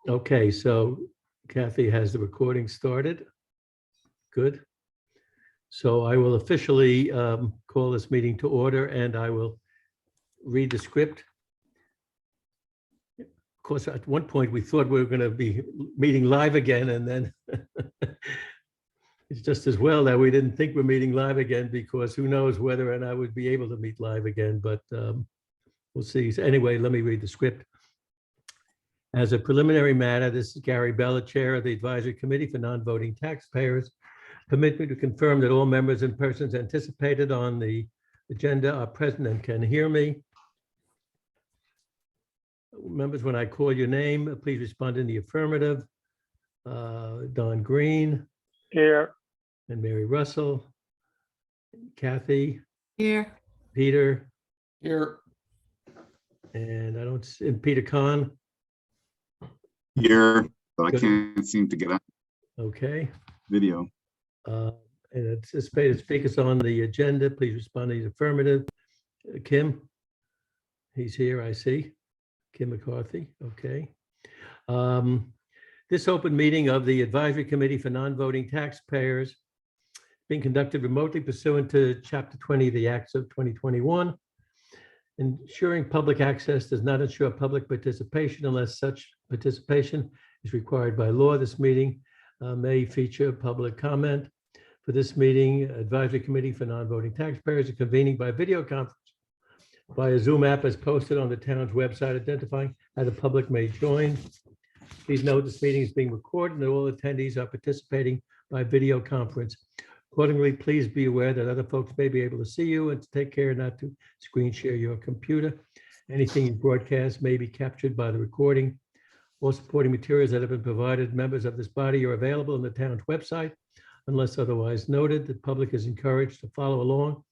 Okay, so Kathy has the recording started. Good. So I will officially call this meeting to order, and I will read the script. Of course, at one point we thought we were going to be meeting live again, and then it's just as well that we didn't think we're meeting live again, because who knows whether or not we'd be able to meet live again, but we'll see. So anyway, let me read the script. As a preliminary matter, this is Gary Bella, Chair of the Advisory Committee for Non-Voting Taxpayers. Permit me to confirm that all members and persons anticipated on the agenda are present and can hear me. Members, when I call your name, please respond in the affirmative. Don Green. Here. And Mary Russell. Kathy. Here. Peter. Here. And Peter Kahn. Here, but I Good. can't seem to get on Okay. video. And anticipated speakers on the agenda, please respond in the affirmative. Kim, he's here, I see. Kim McCarthy, okay. This open meeting of the Advisory Committee for Non-Voting Taxpayers being conducted remotely pursuant to Chapter 20 of the Acts of 2021. Ensuring public access does not ensure public participation unless such participation is required by law. This meeting may feature public comment. For this meeting, Advisory Committee for Non-Voting Taxpayers are convening by video conference via Zoom app as posted on the town's website, identifying how the public may join. Please note this meeting is being recorded and all attendees are participating by video conference. Accordingly, please be aware that other folks may be able to see you, and to take care not to screen share your computer. Anything you broadcast may be captured by the recording. All supporting materials that have been provided members of this body are available on the town's website. Unless otherwise noted, the public is encouraged to follow along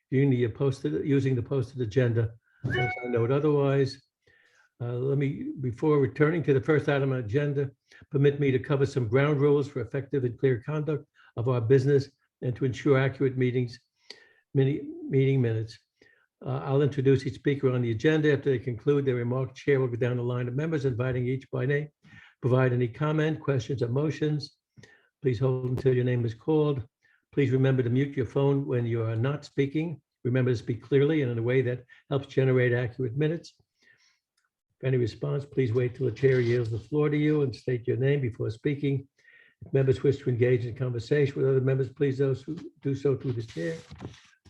using the posted agenda. Unless I note otherwise. Before returning to the first item on the agenda, permit me to cover some ground rules for effective and clear conduct of our business and to ensure accurate meeting minutes. I'll introduce each speaker on the agenda. After they conclude their remarks, Chair will go down the line of members, inviting each by name. Provide any comment, questions, or motions. Please hold until your name is called. Please remember to mute your phone when you are not speaking. Remember to speak clearly and in a way that helps generate accurate minutes. For any response, please wait till the chair yields the floor to you and state your name before speaking. If members wish to engage in conversation with other members, please do so through the chair.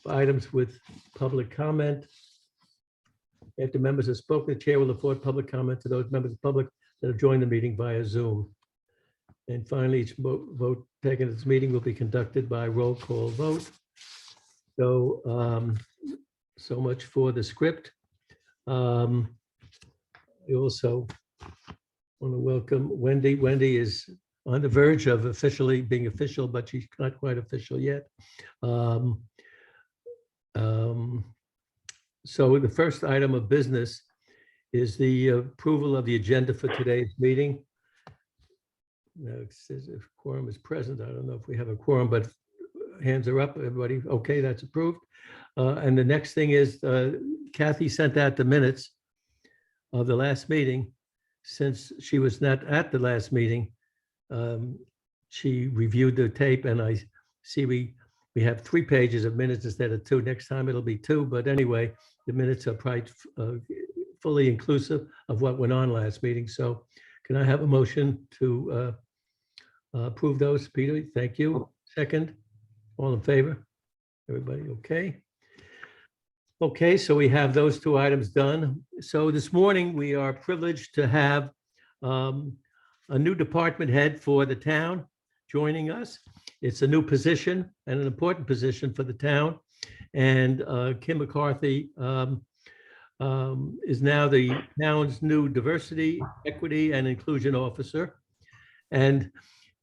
For items with public comment, after members have spoken, the chair will afford public comment to those members of the public that have joined the meeting via Zoom. And finally, each vote taken at this meeting will be conducted by roll call vote. So, so much for the script. I also want to welcome Wendy. Wendy is on the verge of officially being official, but she's not quite official yet. So the first item of business is the approval of the agenda for today's meeting. Now, it says if quorum is present. I don't know if we have a quorum, but hands are up. Everybody, okay, that's approved. And the next thing is Kathy sent out the minutes of the last meeting. Since she was not at the last meeting, she reviewed the tape, and I see we have 3 pages of minutes instead of 2. Next time it'll be 2, but anyway, the minutes are probably fully inclusive of what went on last meeting. So can I have a motion to approve those? Peter, thank you. Second, all in favor? Everybody okay? Okay, so we have those 2 items done. So this morning we are privileged to have a new department head for the town joining us. It's a new position and an important position for the town. And Kim McCarthy is now the town's new diversity, equity, and inclusion officer. And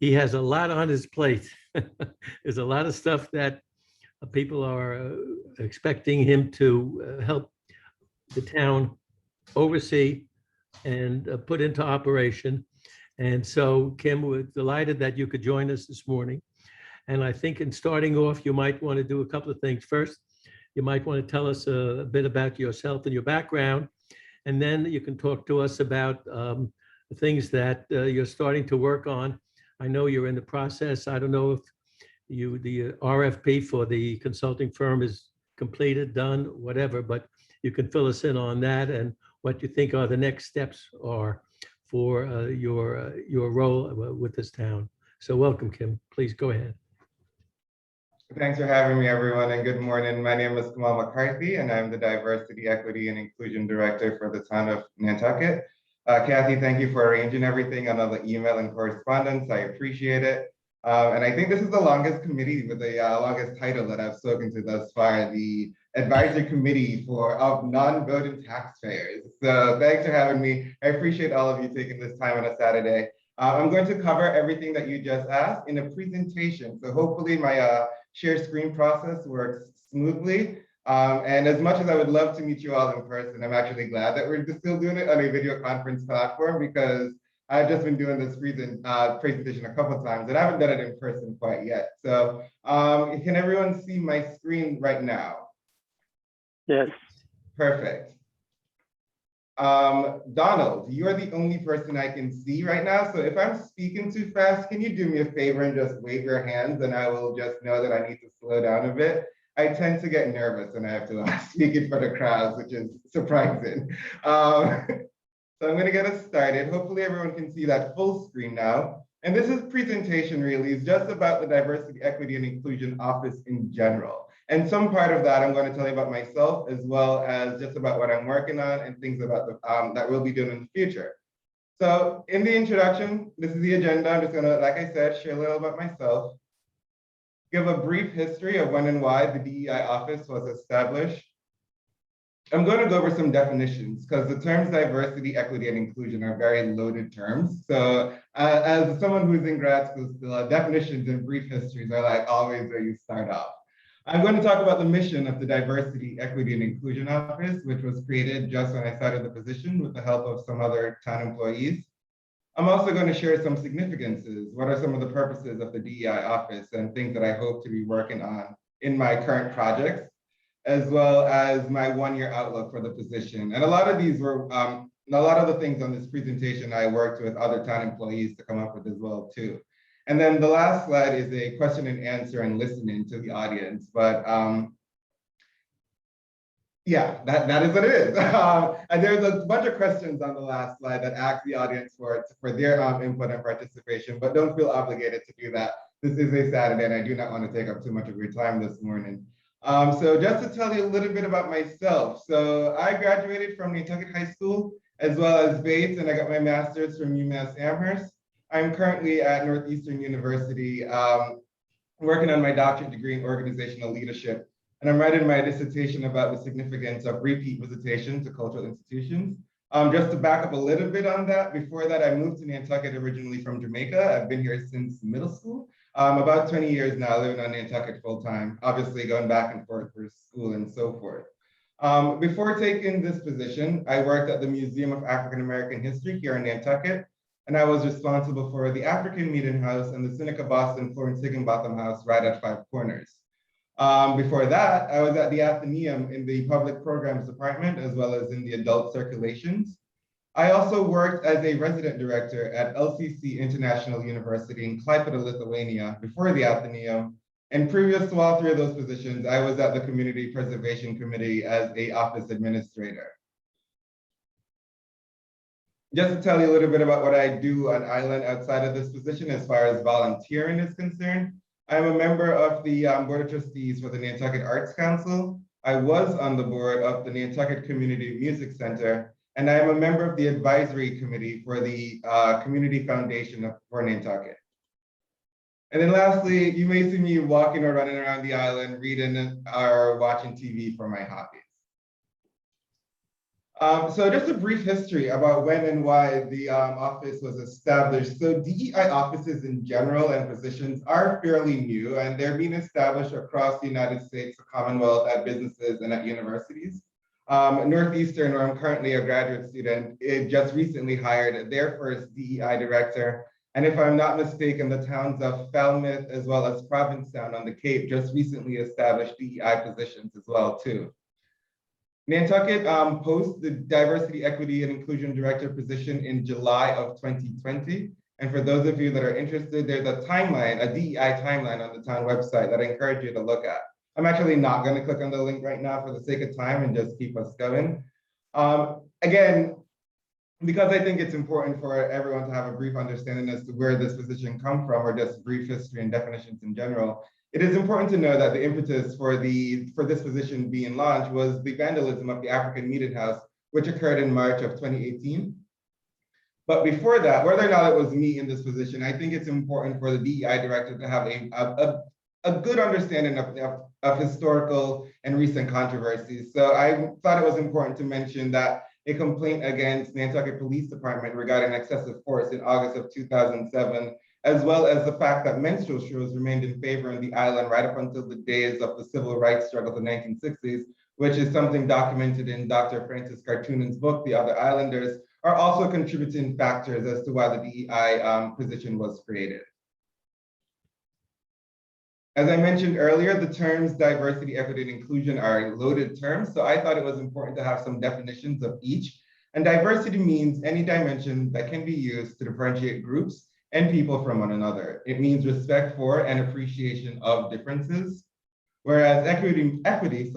he has a lot on his plate. There's a lot of stuff that people are expecting him to help the town oversee and put into operation. And so, Kim, we're delighted that you could join us this morning. And I think in starting off, you might want to do a couple of things. First, you might want to tell us a bit about yourself and your background, and then you can talk to us about things that you're starting to work on. I know you're in the process. I don't know if the RFP for the consulting firm is completed, done, whatever, but you can fill us in on that and what you think are the next steps are for your role with this town. So welcome, Kim. Please go ahead. Thanks for having me, everyone, and good morning. My name is Kamal McCarthy, and I'm the Diversity, Equity, and Inclusion Director for the town of Nantucket. Kathy, thank you for arranging everything on all the email and correspondence. I appreciate it. And I think this is the longest committee with the longest title that I've spoken to thus far, the Advisory Committee of Non-Voting Taxpayers. So thanks for having me. I appreciate all of you taking this time on a Saturday. I'm going to cover everything that you just asked in a presentation. So hopefully my share screen process works smoothly. And as much as I would love to meet you all in person, I'm actually glad that we're still doing it on a video conference platform, because I've just been doing this presentation a couple of times and I haven't done it in person quite yet. So can everyone see my screen right now? Yes. Perfect. Donald, you're the only person I can see right now. So if I'm speaking too fast, can you do me a favor and just wave your hands and I will just know that I need to slow down a bit. I tend to get nervous and I have to speak in front of crowds, which is surprising. So I'm going to get us started. Hopefully everyone can see that full screen now. And this presentation really is just about the Diversity, Equity, and Inclusion Office in general. And some part of that I'm going to tell you about myself, as well as just about what I'm working on and things about that we'll be doing in the future. So in the introduction, this is the agenda. I'm just going to, like I said, share a little about myself, give a brief history of when and why the DEI office was established. I'm going to go over some definitions because the terms diversity, equity, and inclusion are very loaded terms. So as someone who's in grad school still, definitions and brief histories are like always where you start off. I'm going to talk about the mission of the Diversity, Equity, and Inclusion Office, which was created just when I started the position with the help of some other town employees. I'm also going to share some significances. What are some of the purposes of the DEI office and things that I hope to be working on in my current projects, as well as my one-year outlook for the position. And a lot of these were, a lot of the things on this presentation I worked with other town employees to come up with as well too. And then the last slide is a question and answer and listening to the audience. But yeah, that is what it is. And there's a bunch of questions on the last slide that ask the audience for their input and participation, but don't feel obligated to do that. This is a Saturday and I do not want to take up too much of your time this morning. So just to tell you a little bit about myself. So I graduated from Nantucket High School as well as Bates, and I got my master's from UMass Amherst. I'm currently at Northeastern University working on my doctorate degree in organizational leadership. And I'm writing my dissertation about the significance of repeat visitation to cultural institutions. Just to back up a little bit on that, before that, I moved to Nantucket originally from Jamaica. I've been here since middle school. About 20 years now, living on Nantucket full time, obviously going back and forth for school and so forth. Before taking this position, I worked at the Museum of African American History here in Nantucket, and I was responsible for the African Meeting House and the Seneca Boston Florence Higginbotham House right at Five Corners. Before that, I was at the Athenaeum in the Public Programs Department, as well as in the Adult Circulations. I also worked as a resident director at LCC International University in Klaipėda, Lithuania, before the Athenaeum. And previous to all three of those positions, I was at the Community Preservation Committee as an office administrator. Just to tell you a little bit about what I do on island outside of this position as far as volunteering is concerned, I'm a member of the Board of Trustees for the Nantucket Arts Council. I was on the board of the Nantucket Community Music Center, and I am a member of the advisory committee for the Community Foundation for Nantucket. And then lastly, you may see me walking or running around the island, reading or watching TV for my hobbies. So just a brief history about when and why the office was established. So DEI offices in general and positions are fairly new, and they're being established across the United States, the Commonwealth, at businesses and at universities. Northeastern, where I'm currently a graduate student, it just recently hired their first DEI director. And if I'm not mistaken, the towns of Falmouth as well as Provincetown on the Cape just recently established DEI positions as well too. Nantucket posts the Diversity, Equity, and Inclusion Director position in July of 2020. And for those of you that are interested, there's a timeline, a DEI timeline on the town website that I encourage you to look at. I'm actually not going to click on the link right now for the sake of time and just keep us going. Again, because I think it's important for everyone to have a brief understanding as to where this position comes from, or just brief history and definitions in general, it is important to know that the impetus for this position being launched was the vandalism of the African Meeting House, which occurred in March of 2018. But before that, whether or not it was me in this position, I think it's important for the DEI director to have a good understanding of historical and recent controversies. So I thought it was important to mention that a complaint against Nantucket Police Department regarding excessive force in August of 2007, as well as the fact that minstrel shows remained in favor on the island right up until the days of the civil rights struggle of the 1960s, which is something documented in Dr. Francis Cartoonan's book, The Other Islanders, are also contributing factors as to why the DEI position was created. As I mentioned earlier, the terms diversity, equity, and inclusion are loaded terms, so I thought it was important to have some definitions of each. And diversity means any dimension that can be used to differentiate groups and people from one another. It means respect for and appreciation of differences, whereas equity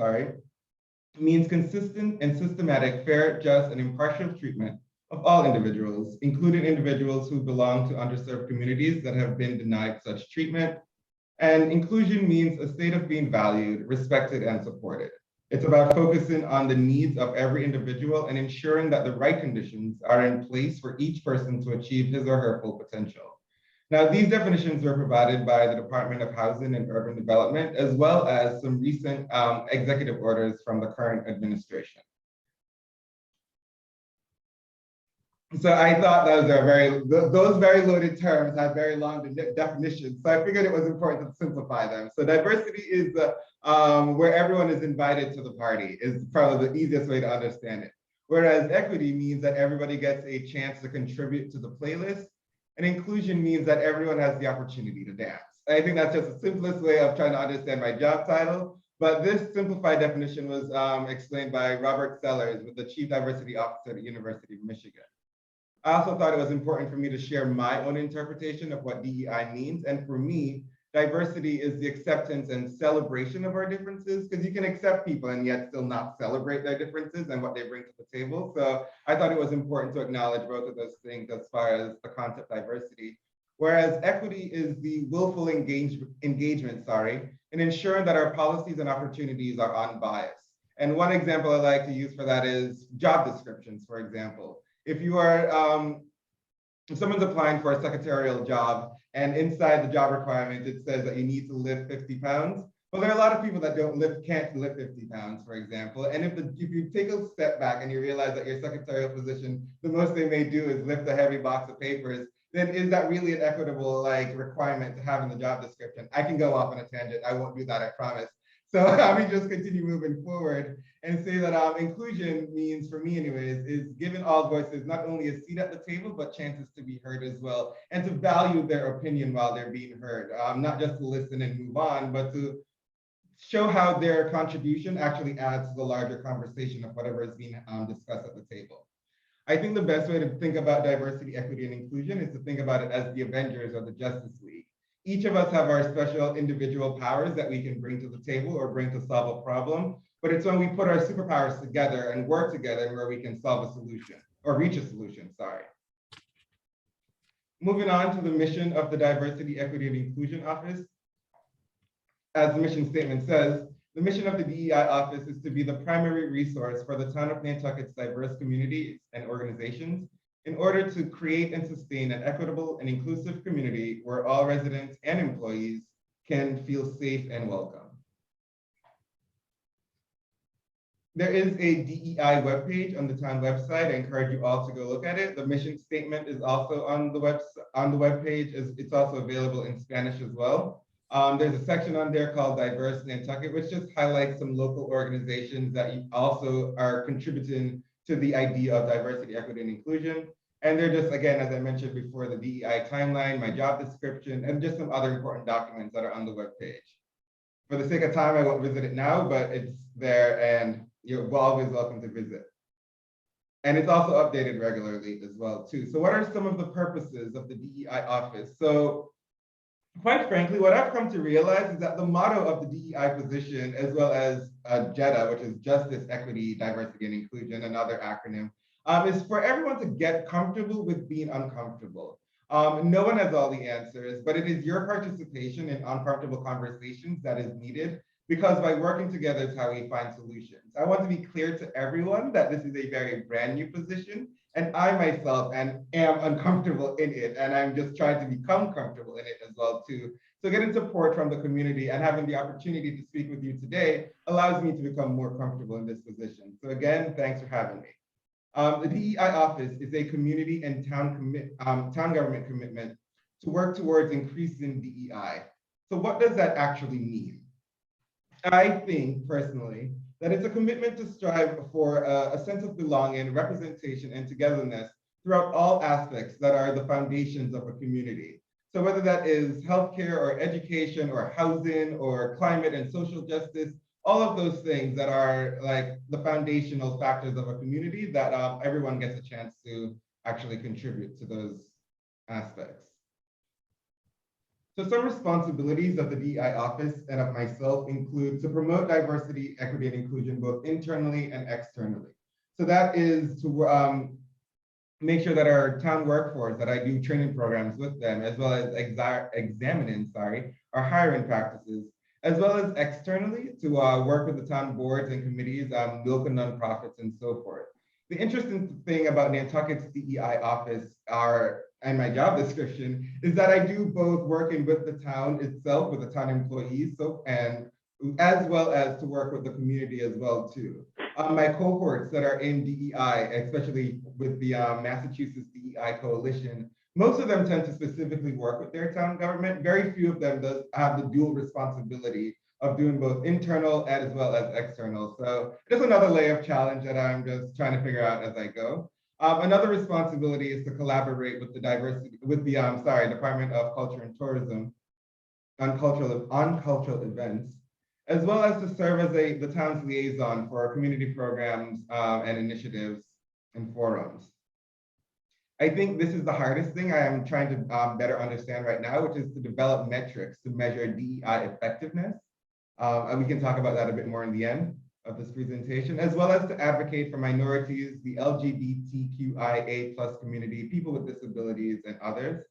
means consistent and systematic, fair, just, and impartial treatment of all individuals, including individuals who belong to underserved communities that have been denied such treatment. And inclusion means a state of being valued, respected, and supported. It's about focusing on the needs of every individual and ensuring that the right conditions are in place for each person to achieve his or her full potential. Now, these definitions were provided by the Department of Housing and Urban Development, as well as some recent executive orders from the current administration. So I thought those very loaded terms had very long definitions. So I figured it was important to simplify them. So diversity is where everyone is invited to the party, is probably the easiest way to understand it. Whereas equity means that everybody gets a chance to contribute to the playlist. And inclusion means that everyone has the opportunity to dance. I think that's just the simplest way of trying to understand my job title. But this simplified definition was explained by Robert Sellers, the Chief Diversity Officer at the University of Michigan. I also thought it was important for me to share my own interpretation of what DEI means. And for me, diversity is the acceptance and celebration of our differences, because you can accept people and yet still not celebrate their differences and what they bring to the table. So I thought it was important to acknowledge both of those things as far as the concept diversity. Whereas equity is the willful engagement, in ensuring that our policies and opportunities are unbiased. And one example I like to use for that is job descriptions, for example. If you are, if someone's applying for a secretarial job and inside the job requirement, it says that you need to lift 50 pounds. Well, there are a lot of people that can't lift 50 pounds, for example. And if you take a step back and you realize that your secretarial position, the most they may do is lift a heavy box of papers, then is that really an equitable requirement to have in the job description? I can go off on a tangent. I won't do that, I promise. So let me just continue moving forward and say that inclusion means, for me anyways, is giving all voices not only a seat at the table, but chances to be heard as well, and to value their opinion while they're being heard. Not just to listen and move on, but to show how their contribution actually adds to the larger conversation of whatever is being discussed at the table. I think the best way to think about diversity, equity, and inclusion is to think about it as the Avengers or the Justice League. Each of us have our special individual powers that we can bring to the table or bring to solve a problem, but it's when we put our superpowers together and work together where we can solve a solution, or reach a solution, sorry. Moving on to the mission of the Diversity, Equity, and Inclusion Office. As the mission statement says, the mission of the DEI office is to be the primary resource for the town of Nantucket's diverse communities and organizations in order to create and sustain an equitable and inclusive community where all residents and employees can feel safe and welcome. There is a DEI webpage on the town website. I encourage you all to go look at it. The mission statement is also on the webpage. It's also available in Spanish as well. There's a section on there called Diverse Nantucket, which just highlights some local organizations that also are contributing to the idea of diversity, equity, and inclusion. And they're just, again, as I mentioned before, the DEI timeline, my job description, and just some other important documents that are on the webpage. For the sake of time, I won't visit it now, but it's there and you're always welcome to visit. And it's also updated regularly as well too. So what are some of the purposes of the DEI office? So quite frankly, what I've come to realize is that the motto of the DEI position, as well as JEDA, which is Justice, Equity, Diversity, and Inclusion, another acronym, is for everyone to get comfortable with being uncomfortable. No one has all the answers, but it is your participation in uncomfortable conversations that is needed, because by working together is how we find solutions. I want to be clear to everyone that this is a very brand new position, and I myself am uncomfortable in it, and I'm just trying to become comfortable in it as well too. So getting support from the community and having the opportunity to speak with you today allows me to become more comfortable in this position. So again, thanks for having me. The DEI office is a community and town government commitment to work towards increasing DEI. So what does that actually mean? I think personally that it's a commitment to strive for a sense of belonging, representation, and togetherness throughout all aspects that are the foundations of a community. So whether that is healthcare or education or housing or climate and social justice, all of those things that are like the foundational factors of a community that everyone gets a chance to actually contribute to those aspects. So some responsibilities of the DEI office and of myself include to promote diversity, equity, and inclusion both internally and externally. So that is to make sure that our town workforce, that I do training programs with them, as well as examining our hiring practices, as well as externally to work with the town boards and committees, local nonprofits, and so forth. The interesting thing about Nantucket's DEI office and my job description is that I do both working with the town itself, with the town employees, and as well as to work with the community as well too. My cohorts that are in DEI, especially with the Massachusetts DEI Coalition, most of them tend to specifically work with their town government. Very few of them have the dual responsibility of doing both internal as well as external. So just another layer of challenge that I'm just trying to figure out as I go. Another responsibility is to collaborate with the Department of Culture and Tourism on cultural events, as well as to serve as the town's liaison for community programs and initiatives and forums. I think this is the hardest thing I am trying to better understand right now, which is to develop metrics to measure DEI effectiveness. And we can talk about that a bit more in the end of this presentation, as well as to advocate for minorities, the LGBTQIA+ community, people with disabilities, and others.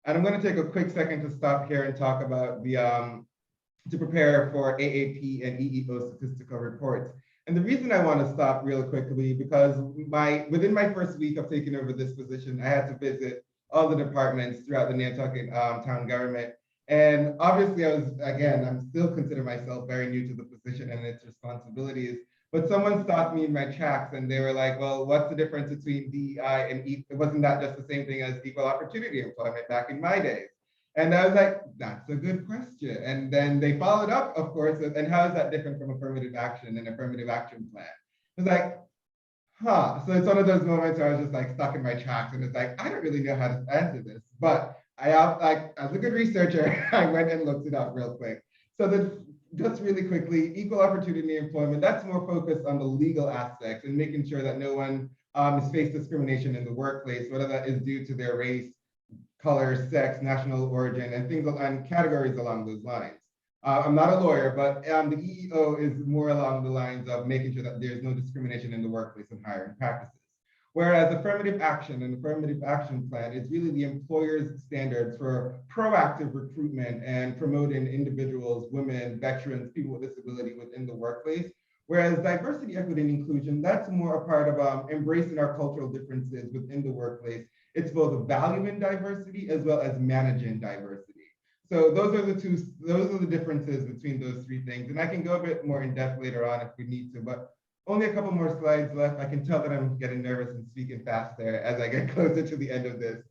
And I'm going to take a quick second to stop here and talk about to prepare for AAP and EEO statistical reports. And the reason I want to stop real quickly, because within my first week of taking over this position, I had to visit all the departments throughout the Nantucket town government. And obviously I'm still consider myself very new to the position and its responsibilities, but someone stopped me in my tracks and they were like, well, what's the difference between DEI and wasn't that just the same thing as equal opportunity employment back in my days? And I was like, that's a good question. And then they followed up, of course, and how is that different from affirmative action and affirmative action plan? I was like, huh. So it's one of those moments where I was just like stuck in my tracks and it's like, I don't really know how to answer this, but as a good researcher, I went and looked it up real quick. So just really quickly, equal opportunity employment, that's more focused on the legal aspects and making sure that no one is faced discrimination in the workplace, whether that is due to their race, color, sex, national origin, and things and categories along those lines. I'm not a lawyer, but the EEO is more along the lines of making sure that there's no discrimination in the workplace and hiring practices. Whereas affirmative action and affirmative action plan is really the employer's standards for proactive recruitment and promoting individuals, women, veterans, people with disability within the workplace. Whereas diversity, equity, and inclusion, that's more a part of embracing our cultural differences within the workplace. It's both valuing diversity as well as managing diversity. So those are the differences between those three things. And I can go a bit more in depth later on if we need to, but only a couple more slides left. I can tell that I'm getting nervous and speaking faster as I get closer to the end of this.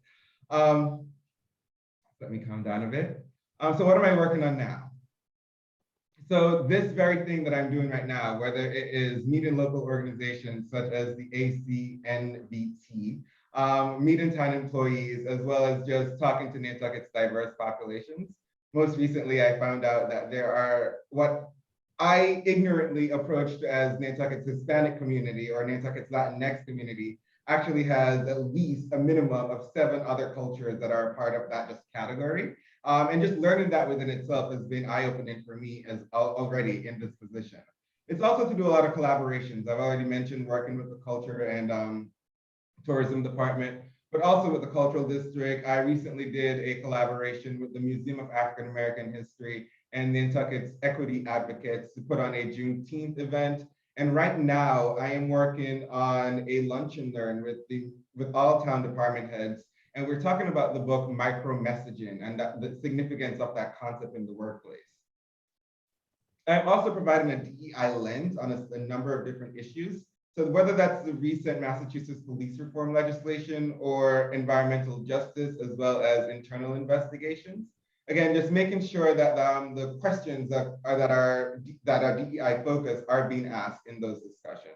Let me calm down a bit. So what am I working on now? So this very thing that I'm doing right now, whether it is meeting local organizations such as the ACNBT, meeting town employees, as well as just talking to Nantucket's diverse populations. Most recently, I found out that there are what I ignorantly approached as Nantucket's Hispanic community or Nantucket's Latinx community actually has at least a minimum of 7 other cultures that are a part of that just category. And just learning that within itself has been eye-opening for me as already in this position. It's also to do a lot of collaborations. I've already mentioned working with the culture and tourism department, but also with the cultural district. I recently did a collaboration with the Museum of African American History and Nantucket's equity advocates to put on a Juneteenth event. And right now I am working on a lunch and learn with all town department heads. And we're talking about the book Micro Messaging and the significance of that concept in the workplace. I'm also providing a DEI lens on a number of different issues. So whether that's the recent Massachusetts police reform legislation or environmental justice, as well as internal investigations. Again, just making sure that the questions that are DEI focused are being asked in those discussions.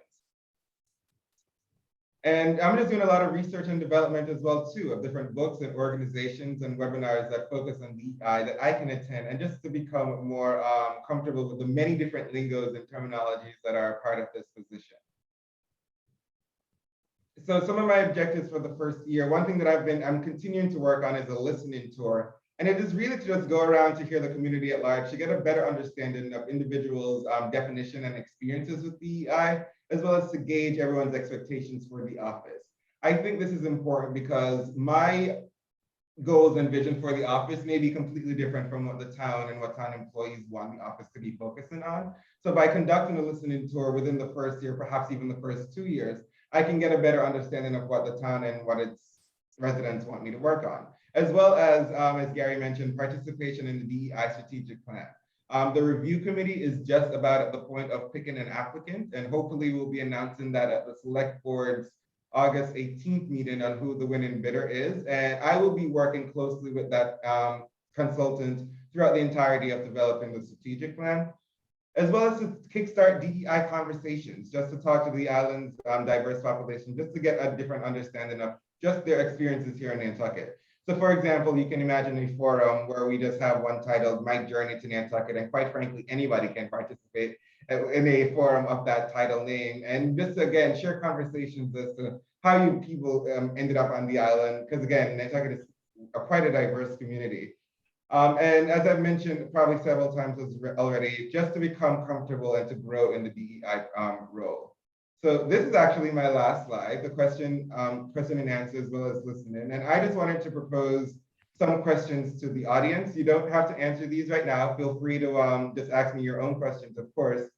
And I'm just doing a lot of research and development as well too, of different books and organizations and webinars that focus on DEI that I can attend, and just to become more comfortable with the many different lingos and terminologies that are a part of this position. So some of my objectives for the first year, one thing that I'm continuing to work on is a listening tour. And it is really to just go around to hear the community at large, to get a better understanding of individuals' definition and experiences with DEI, as well as to gauge everyone's expectations for the office. I think this is important because my goals and vision for the office may be completely different from what the town and what town employees want the office to be focusing on. So by conducting a listening tour within the first year, perhaps even the first 2 years, I can get a better understanding of what the town and what its residents want me to work on, as well as Gary mentioned, participation in the DEI strategic plan. The review committee is just about at the point of picking an applicant, and hopefully we'll be announcing that at the select board's August 18th meeting on who the winning bidder is. And I will be working closely with that consultant throughout the entirety of developing the strategic plan, as well as to kickstart DEI conversations, just to talk to the island's diverse population, just to get a different understanding of just their experiences here in Nantucket. So for example, you can imagine a forum where we just have one titled My Journey to Nantucket, and quite frankly, anybody can participate in a forum of that title name. And just again, share conversations as to how you people ended up on the island, because again, Nantucket is quite a diverse community. And as I've mentioned probably several times already, just to become comfortable and to grow in the DEI role. So this is actually my last slide, the question and answer as well as listening. And I just wanted to propose some questions to the audience. You don't have to answer these right now. Feel free to just ask me your own questions, of course.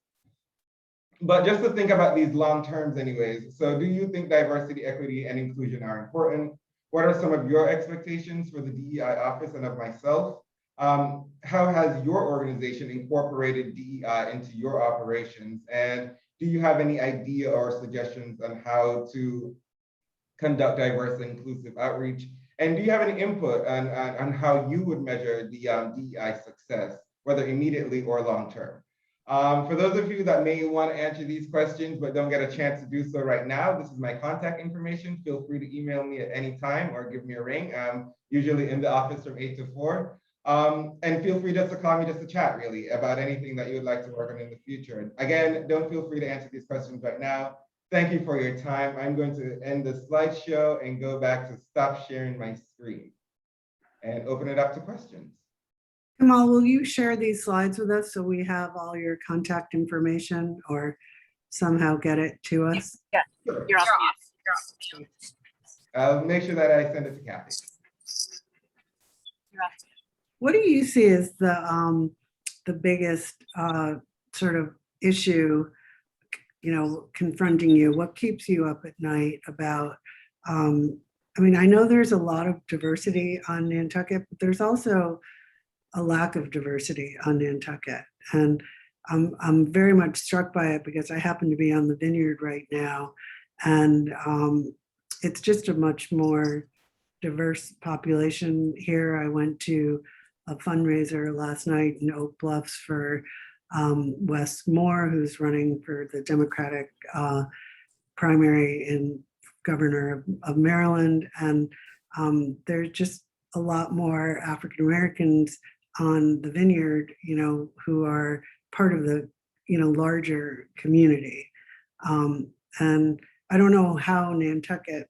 But just to think about these long terms anyways. So do you think diversity, equity, and inclusion are important? What are some of your expectations for the DEI office and of myself? How has your organization incorporated DEI into your operations? And do you have any idea or suggestions on how to conduct diverse and inclusive outreach? And do you have any input on how you would measure the DEI success, whether immediately or long term? For those of you that may want to answer these questions but don't get a chance to do so right now, this is my contact information. Feel free to email me at any time or give me a ring. I'm usually in the office from 8 to 4. And feel free just to call me just to chat really about anything that you would like to work on in the future. And again, don't feel free to answer these questions right now. Thank you for your time. I'm going to end the slideshow and go back to stop sharing my screen and open it up to questions. Kamal, will you share these slides with us so we have all your contact information or somehow get it to us? Yeah, Sure. you're off. I'll make sure that I send it to Kathy. You're off. What do you see as the biggest sort of issue, confronting you? What keeps you up at night about, I mean, I know there's a lot of diversity on Nantucket, but there's also a lack of diversity on Nantucket. And I'm very much struck by it because I happen to be on the vineyard right now. And it's just a much more diverse population here. I went to a fundraiser last night in Oak Bluffs for Wes Moore, who's running for the Democratic primary in governor of Maryland. And there's just a lot more African Americans on the vineyard, who are part of the larger community. And I don't know how Nantucket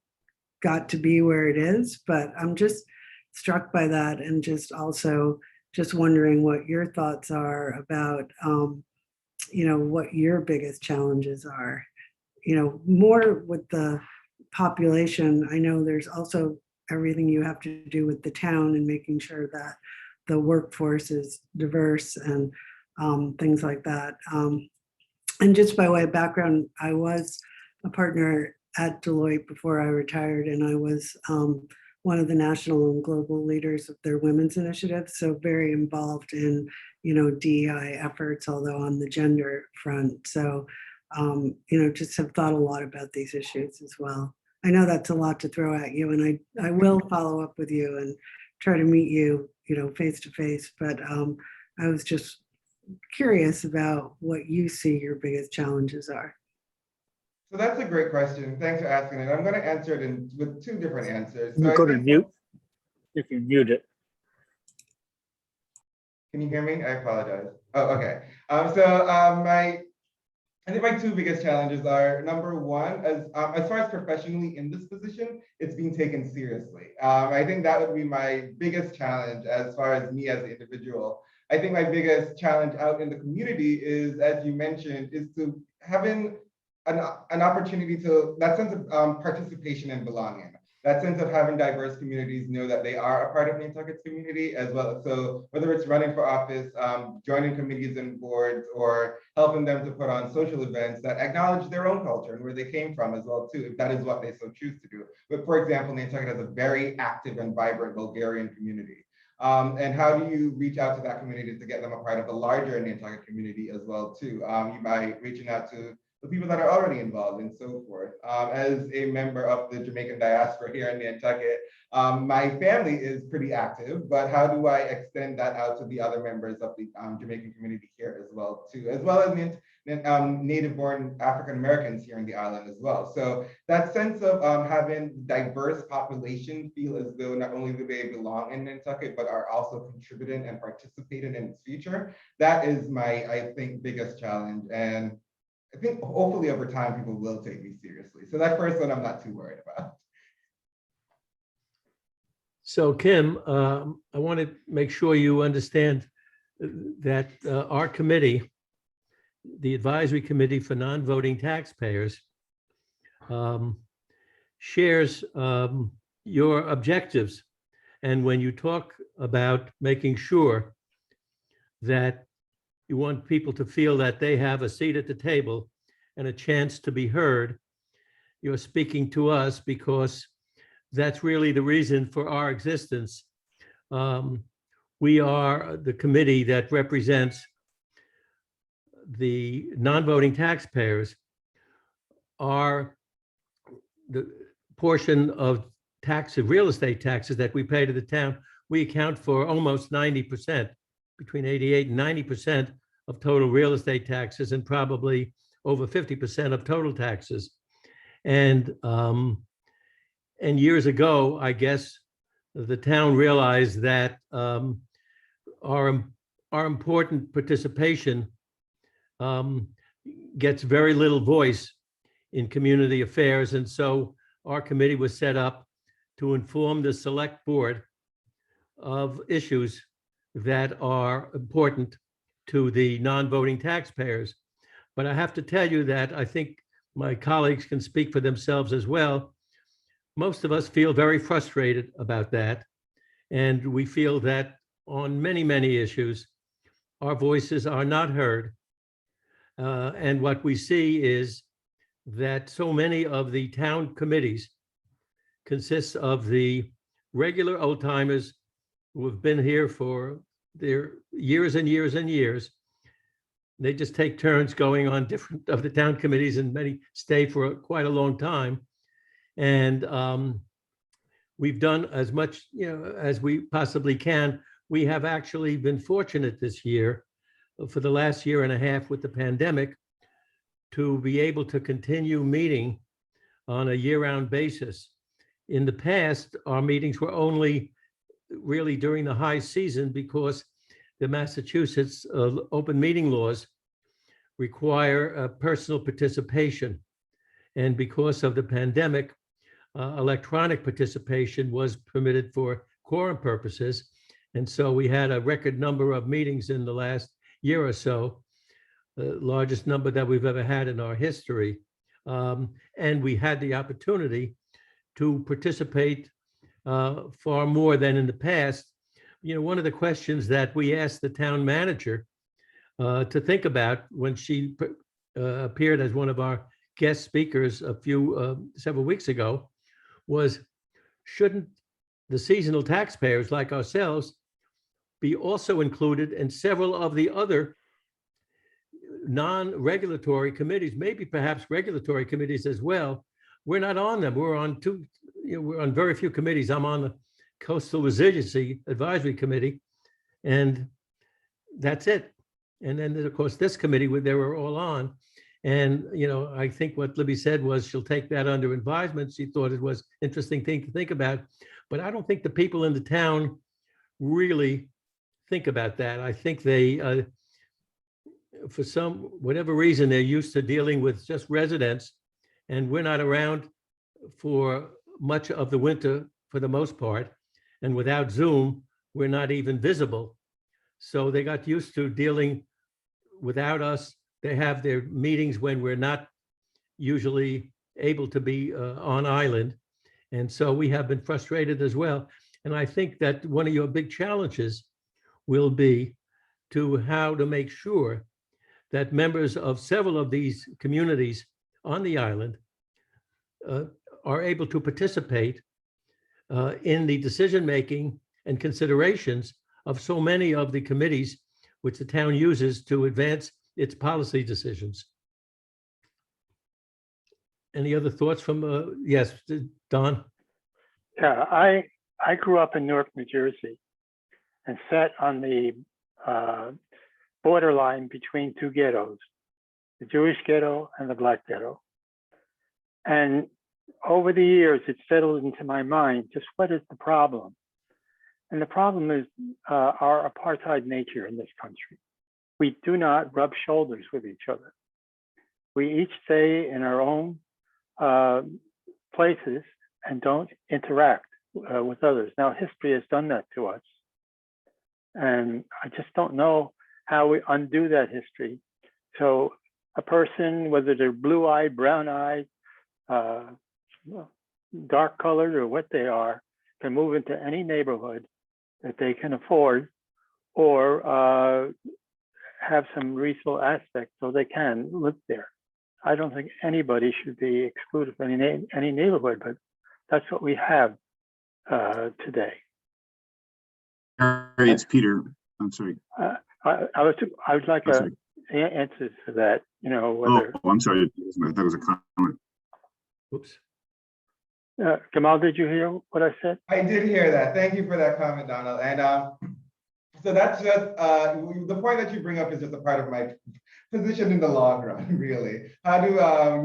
got to be where it is, but I'm just struck by that, and just also just wondering what your thoughts are about, what your biggest challenges are, more with the population. I know there's also everything you have to do with the town and making sure that the workforce is diverse and things like that. And just by way of background, I was a partner at Deloitte before I retired, and I was one of the national and global leaders of their women's initiative. So very involved in, DEI efforts, although on the gender front. So, just have thought a lot about these issues as well. I know that's a lot to throw at you, and I will follow up with you and try to meet you, face to face. But I was just curious about what you see your biggest challenges are. So that's a great question. Thanks for asking it. I'm going to answer it with two different answers. You So go to mute. You can mute it. Can you hear me? I apologize. Oh, okay. I think my two biggest challenges are, number one, as far as professionally in this position, it's being taken seriously. I think that would be my biggest challenge as far as me as an individual. I think my biggest challenge out in the community is, as you mentioned, is to having an opportunity to, that sense of participation and belonging, that sense of having diverse communities know that they are a part of Nantucket's community as well. So whether it's running for office, joining committees and boards, or helping them to put on social events that acknowledge their own culture and where they came from as well too, if that is what they so choose to do. But for example, Nantucket has a very active and vibrant Bulgarian community. And how do you reach out to that community to get them a part of the larger Nantucket community as well too? By reaching out to the people that are already involved and so forth. As a member of the Jamaican diaspora here in Nantucket, my family is pretty active, but how do I extend that out to the other members of the Jamaican community here as well too, as well as native-born African Americans here in the island as well. So that sense of having diverse population feel as though not only do they belong in Nantucket, but are also contributing and participating in its future, that is my, I think, biggest challenge. And I think hopefully over time, people will take me seriously. So that first one, I'm not too worried about. So Kim, I want to make sure you understand that our committee, the Advisory Committee for Non-Voting Taxpayers, shares your objectives. And when you talk about making sure that you want people to feel that they have a seat at the table and a chance to be heard, you're speaking to us because that's really the reason for our existence. We are the committee that represents the non-voting taxpayers. Are the portion of real estate taxes that we pay to the town, we account for almost 90%, between 88 and 90% of total real estate taxes, and probably over 50% of total taxes. And years ago, I guess, the town realized that our important participation gets very little voice in community affairs. And so our committee was set up to inform the select board of issues that are important to the non-voting taxpayers. But I have to tell you that I think my colleagues can speak for themselves as well. Most of us feel very frustrated about that. And we feel that on many, many issues, our voices are not heard. And what we see is that so many of the town committees consist of the regular old timers who have been here for their years and years and years. They just take turns going on different of the town committees, and many stay for quite a long time. And we've done as much, as we possibly can. We have actually been fortunate this year, for the last year and a half with the pandemic, to be able to continue meeting on a year-round basis. In the past, our meetings were only really during the high season because the Massachusetts open meeting laws require personal participation. And because of the pandemic, electronic participation was permitted for quorum purposes. And so we had a record number of meetings in the last year or so, the largest number that we've ever had in our history. And we had the opportunity to participate far more than in the past. You know, one of the questions that we asked the town manager to think about when she appeared as one of our guest speakers several weeks ago was, shouldn't the seasonal taxpayers like ourselves be also included in several of the other non-regulatory committees, maybe perhaps regulatory committees as well? We're not on them. We're on we're on very few committees. I'm on the Coastal Resiliency Advisory Committee, and that's it. And then, of course, this committee, they were all on. And, you know, I think what Libby said was she'll take that under advisement. She thought it was an interesting thing to think about. But I don't think the people in the town really think about that. I think they, for whatever reason, they're used to dealing with just residents, and we're not around for much of the winter for the most part. And without Zoom, we're not even visible. So they got used to dealing without us. They have their meetings when we're not usually able to be on island. And so we have been frustrated as well. And I think that one of your big challenges will be how to make sure that members of several of these communities on the island are able to participate in the decision-making and considerations of so many of the committees which the town uses to advance its policy decisions. Any other thoughts from, yes, Don? Yeah, I grew up in Newark, New Jersey, and sat on the borderline between two ghettos, the Jewish ghetto and the Black ghetto. And over the years, it settled into my mind, just what is the problem? And the problem is our apartheid nature in this country. We do not rub shoulders with each other. We each stay in our own places and don't interact with others. Now, history has done that to us. And I just don't know how we undo that history. So a person, whether they're blue-eyed, brown-eyed, dark-colored, or what they are, can move into any neighborhood that they can afford, or have some reasonable aspect so they can live there. I don't think anybody should be excluded from any neighborhood, but that's what we have today. Harry, it's Peter. I'm sorry. I would like an answer to that. You know, whether. Oh, I'm sorry. That was a comment. Oops. Kamal, did you hear what I said? I did hear that. Thank you for that comment, Donald. And so that's just the point that you bring up is just a part of my position in the long run, really. How do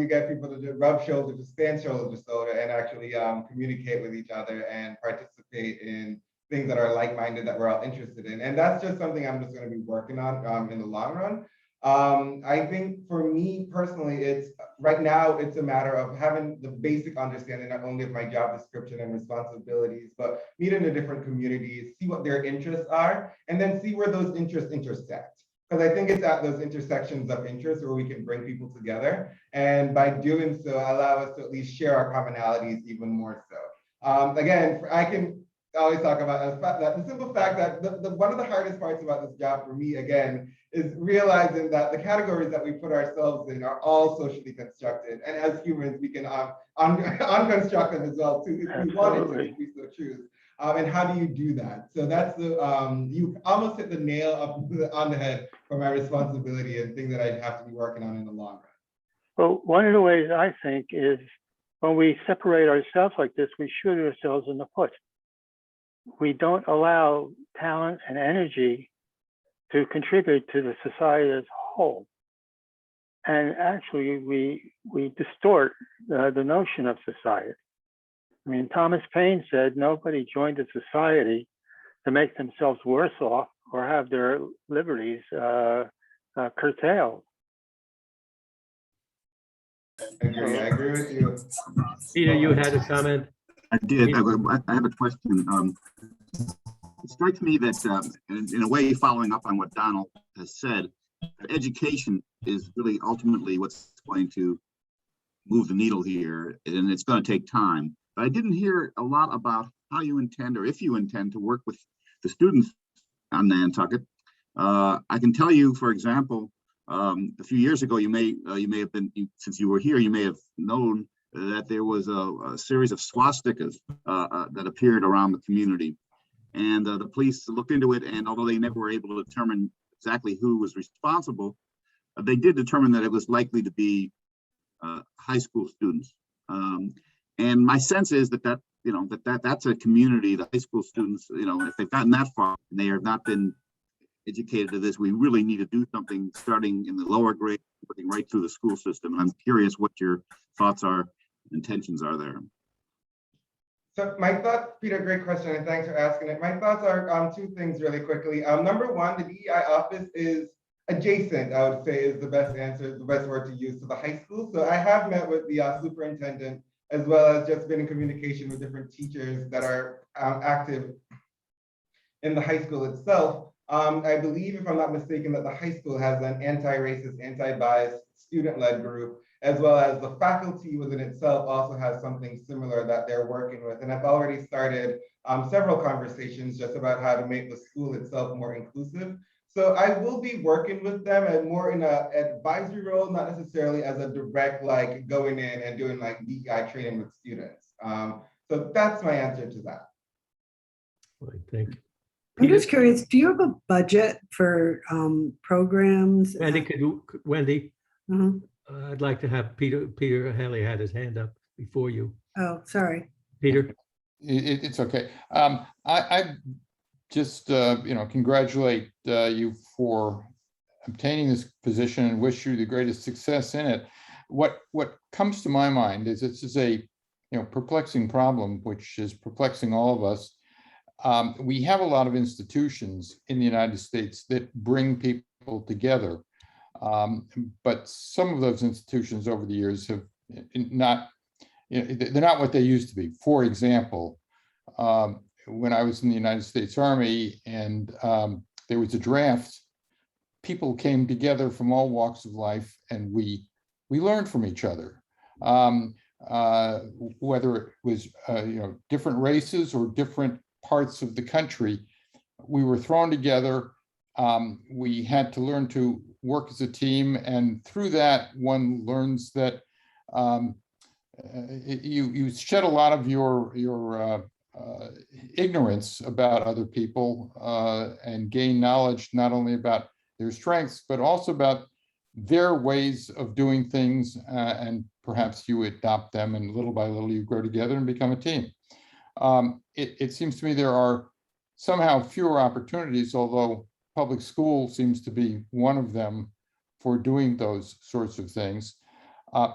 you get people to rub shoulders, to stand shoulder to shoulder, and actually communicate with each other and participate in things that are like-minded that we're all interested in? And that's just something I'm just going to be working on in the long run. I think for me personally, right now it's a matter of having the basic understanding not only of my job description and responsibilities, but meeting the different communities, see what their interests are, and then see where those interests intersect. Because I think it's at those intersections of interest where we can bring people together. And by doing so, allow us to at least share our commonalities even more so. Again, I can always talk about the simple fact that one of the hardest parts about this job for me, again, is realizing that the categories that we put ourselves in are all socially constructed. And as humans, we can unconstruct them as well too, if we wanted to, if we so choose. And how do you do that? So that's you almost hit the nail on the head for my responsibility and thing that I have to be working on in the long run. Well, one of the ways I think is when we separate ourselves like this, we shoot ourselves in the foot. We don't allow talent and energy to contribute to the society as a whole. And actually, we distort the notion of society. I mean, Thomas Paine said nobody joined a society to make themselves worse off or have their liberties curtailed. I agree with you. Peter, you had a comment? I did. I have a question. It strikes me that, in a way, following up on what Donald has said, education is really ultimately what's going to move the needle here, and it's going to take time. But I didn't hear a lot about how you intend, or if you intend, to work with the students on Nantucket. I can tell you, for example, a few years ago, you may have been, since you were here, you may have known that there was a series of swastikas that appeared around the community. And the police looked into it, and although they never were able to determine exactly who was responsible, they did determine that it was likely to be high school students. And my sense is that's a community, the high school students, if they've gotten that far and they have not been educated to this, we really need to do something starting in the lower grade, working right through the school system. And I'm curious what your thoughts are, intentions are there. So my thoughts, Peter, great question, and thanks for asking it. My thoughts are two things really quickly. Number one, the DEI office is adjacent, I would say is the best answer, the best word to use, to the high school. So I have met with the superintendent, as well as just been in communication with different teachers that are active in the high school itself. I believe, if I'm not mistaken, that the high school has an anti-racist, anti-biased student-led group, as well as the faculty within itself also has something similar that they're working with. And I've already started several conversations just about how to make the school itself more inclusive. So I will be working with them and more in an advisory role, not necessarily as a direct, like going in and doing like DEI training with students. So that's my answer to that. Right, thank you. I'm just curious, do you have a budget for programs? Wendy, Wendy, Mhm. I'd like to have Peter Haley had his hand up before you. Oh, sorry. Peter? It's okay. I just, congratulate you for obtaining this position and wish you the greatest success in it. What comes to my mind is this is a perplexing problem, which is perplexing all of us. We have a lot of institutions in the United States that bring people together. But some of those institutions over the years have not, they're not what they used to be. For example, when I was in the United States Army and there was a draft, people came together from all walks of life and we learned from each other. Whether it was different races or different parts of the country, we were thrown together. We had to learn to work as a team, and through that, one learns that you shed a lot of your ignorance about other people and gain knowledge not only about their strengths, but also about their ways of doing things, and perhaps you adopt them, and little by little you grow together and become a team. It seems to me there are somehow fewer opportunities, although public school seems to be one of them for doing those sorts of things. And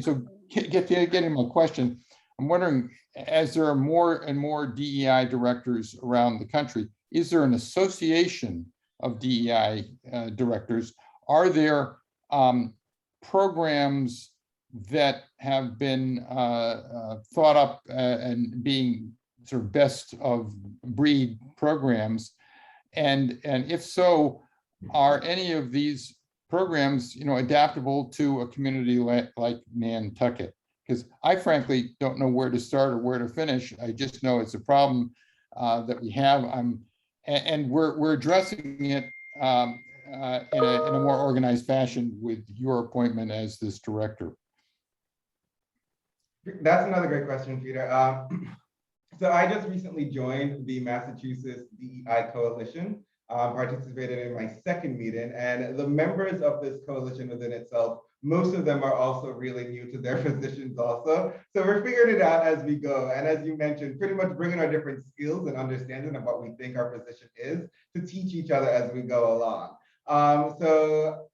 so getting my question, I'm wondering, as there are more and more DEI directors around the country, is there an association of DEI directors? Are there programs that have been thought up and being sort of best of breed programs? And if so, are any of these programs, adaptable to a community like Nantucket? Because I frankly don't know where to start or where to finish. I just know it's a problem that we have. And we're addressing it in a more organized fashion with your appointment as this director. That's another great question, Peter. So I just recently joined the Massachusetts DEI Coalition, participated in my second meeting, and the members of this coalition within itself, most of them are also really new to their positions also. So we're figuring it out as we go. And as you mentioned, pretty much bringing our different skills and understanding of what we think our position is to teach each other as we go along. So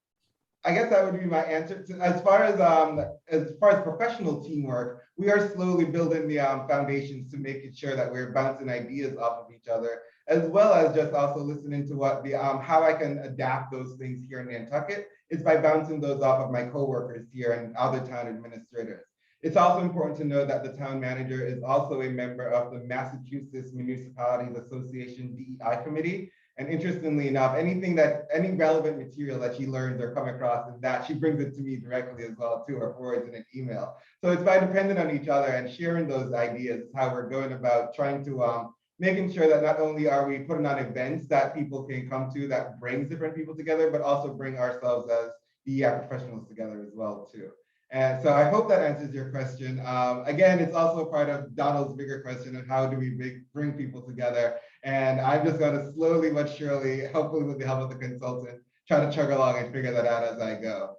I guess that would be my answer. As far as professional teamwork, we are slowly building the foundations to making sure that we're bouncing ideas off of each other, as well as just also listening to what the how I can adapt those things here in Nantucket is by bouncing those off of my coworkers here and other town administrators. It's also important to know that the town manager is also a member of the Massachusetts Municipalities Association DEI committee. And interestingly enough, any relevant material that she learns or come across is that she brings it to me directly as well too, or forwards in an email. So it's by depending on each other and sharing those ideas is how we're going about trying to making sure that not only are we putting on events that people can come to that brings different people together, but also bring ourselves as DEI professionals together as well too. And so I hope that answers your question. Again, it's also part of Donald's bigger question of how do we bring people together. And I'm just going to slowly but surely, hopefully with the help of the consultant, try to chug along and figure that out as I go.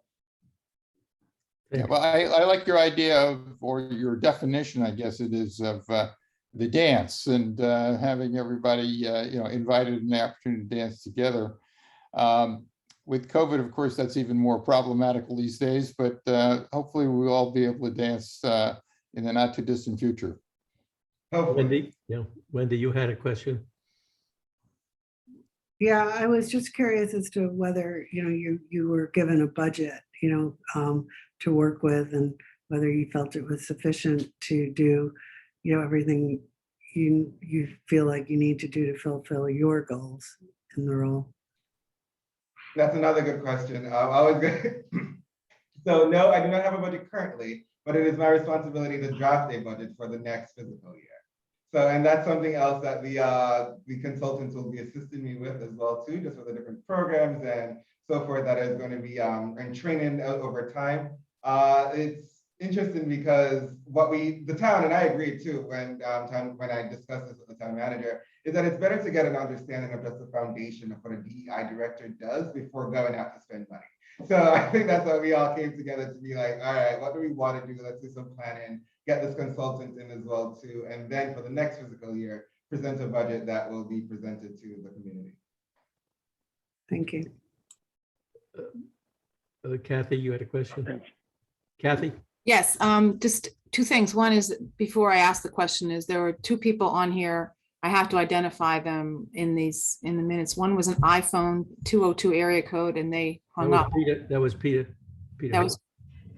Yeah, well, I like your idea of, or your definition, I guess it is, of the dance and having everybody, invited and the opportunity to dance together. With COVID, of course, that's even more problematical these days, but hopefully we'll all be able to dance in the not too distant future. Hopefully. Wendy, you had a question? Yeah, I was just curious as to whether, you were given a budget, to work with, and whether you felt it was sufficient to do, everything you feel like you need to do to fulfill your goals in the role. That's another good question. So no, I do not have a budget currently, but it is my responsibility to draft a budget for the next fiscal year. So, and that's something else that the consultants will be assisting me with as well too, just for the different programs and so forth that is going to be and training over time. It's interesting because the town, and I agree too when I discussed this with the town manager, is that it's better to get an understanding of just the foundation of what a DEI director does before going out to spend money. So I think that's why we all came together to be like, all right, what do we want to do? Let's do some planning, get this consultant in as well too. And then for the next fiscal year, present a budget that will be presented to the community. Thank you. Kathy, you had a question? Kathy? Yes, just two things. One is, before I ask the question, is there were two people on here. I have to identify them in the minutes. One was an iPhone 202 area code and they hung up. That was Peter. That was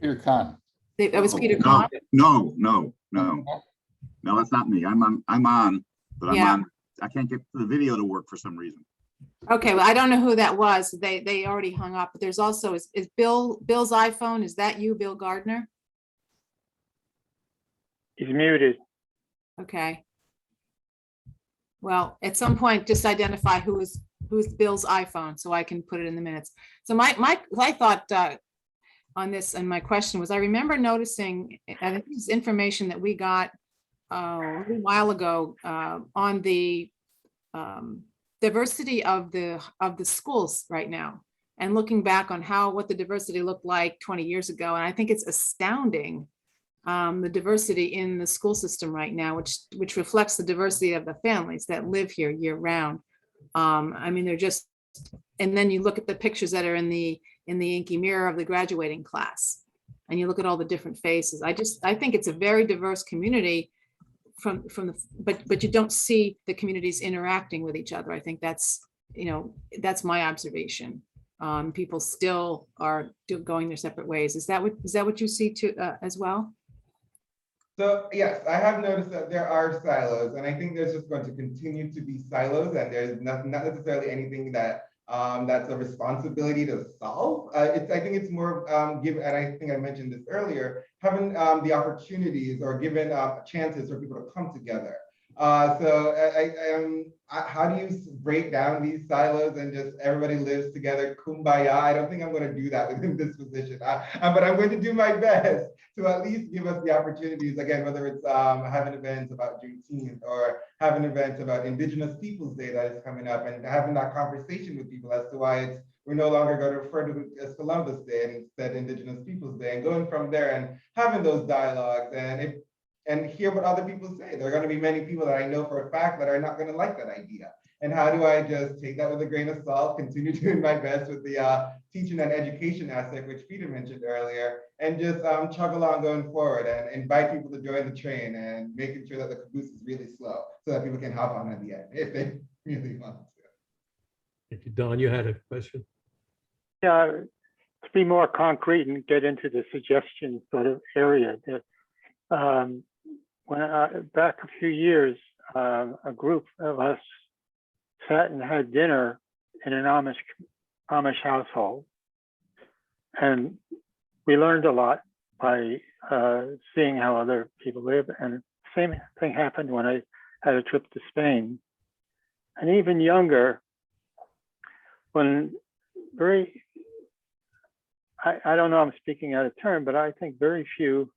Peter Khan. That was Peter No, Khan. no, that's not me. I'm on, but I'm Yeah. on. I can't get the video to work for some reason. Okay, well, I don't know who that was. They already hung up, but there's also, is Bill's iPhone, is that you, Bill Gardner? He's muted. Okay. Well, at some point, just identify who's Bill's iPhone so I can put it in the minutes. So my thought on this, and my question was, I remember noticing, I think this information that we got a little while ago on the diversity of the schools right now, and looking back on what the diversity looked like 20 years ago. And I think it's astounding, the diversity in the school system right now, which reflects the diversity of the families that live here year round. I mean, they're just, and then you look at the pictures that are in the inky mirror of the graduating class, and you look at all the different faces. I think it's a very diverse community but you don't see the communities interacting with each other. I think that's my observation. People still are going their separate ways. Is that what you see too as well? So yes, I have noticed that there are silos, and I think there's just going to continue to be silos, and there's not necessarily anything that that's a responsibility to solve. I think it's more and I think I mentioned this earlier, having the opportunities or given chances for people to come together. So how do you break down these silos and just everybody lives together, kumbaya? I don't think I'm going to do that within this position, but I'm going to do my best to at least give us the opportunities, again, whether it's having events about Juneteenth or having events about Indigenous Peoples Day that is coming up, and having that conversation with people as to why we're no longer going to refer to it as Columbus Day and instead Indigenous Peoples Day, and going from there and having those dialogues and hear what other people say. There are going to be many people that I know for a fact that are not going to like that idea. And how do I just take that with a grain of salt, continue doing my best with the teaching and education aspect, which Peter mentioned earlier, and just chug along going forward and invite people to join the train and making sure that the caboose is really slow so that people can hop on at the end if they really want to. Thank you. Don, you had a question? Yeah, to be more concrete and get into the suggestion sort of area that back a few years, a group of us sat and had dinner in an Amish household, and we learned a lot by seeing how other people live. And same thing happened when I had a trip to Spain, and even younger. When I don't know, I'm speaking out of turn, but I think very few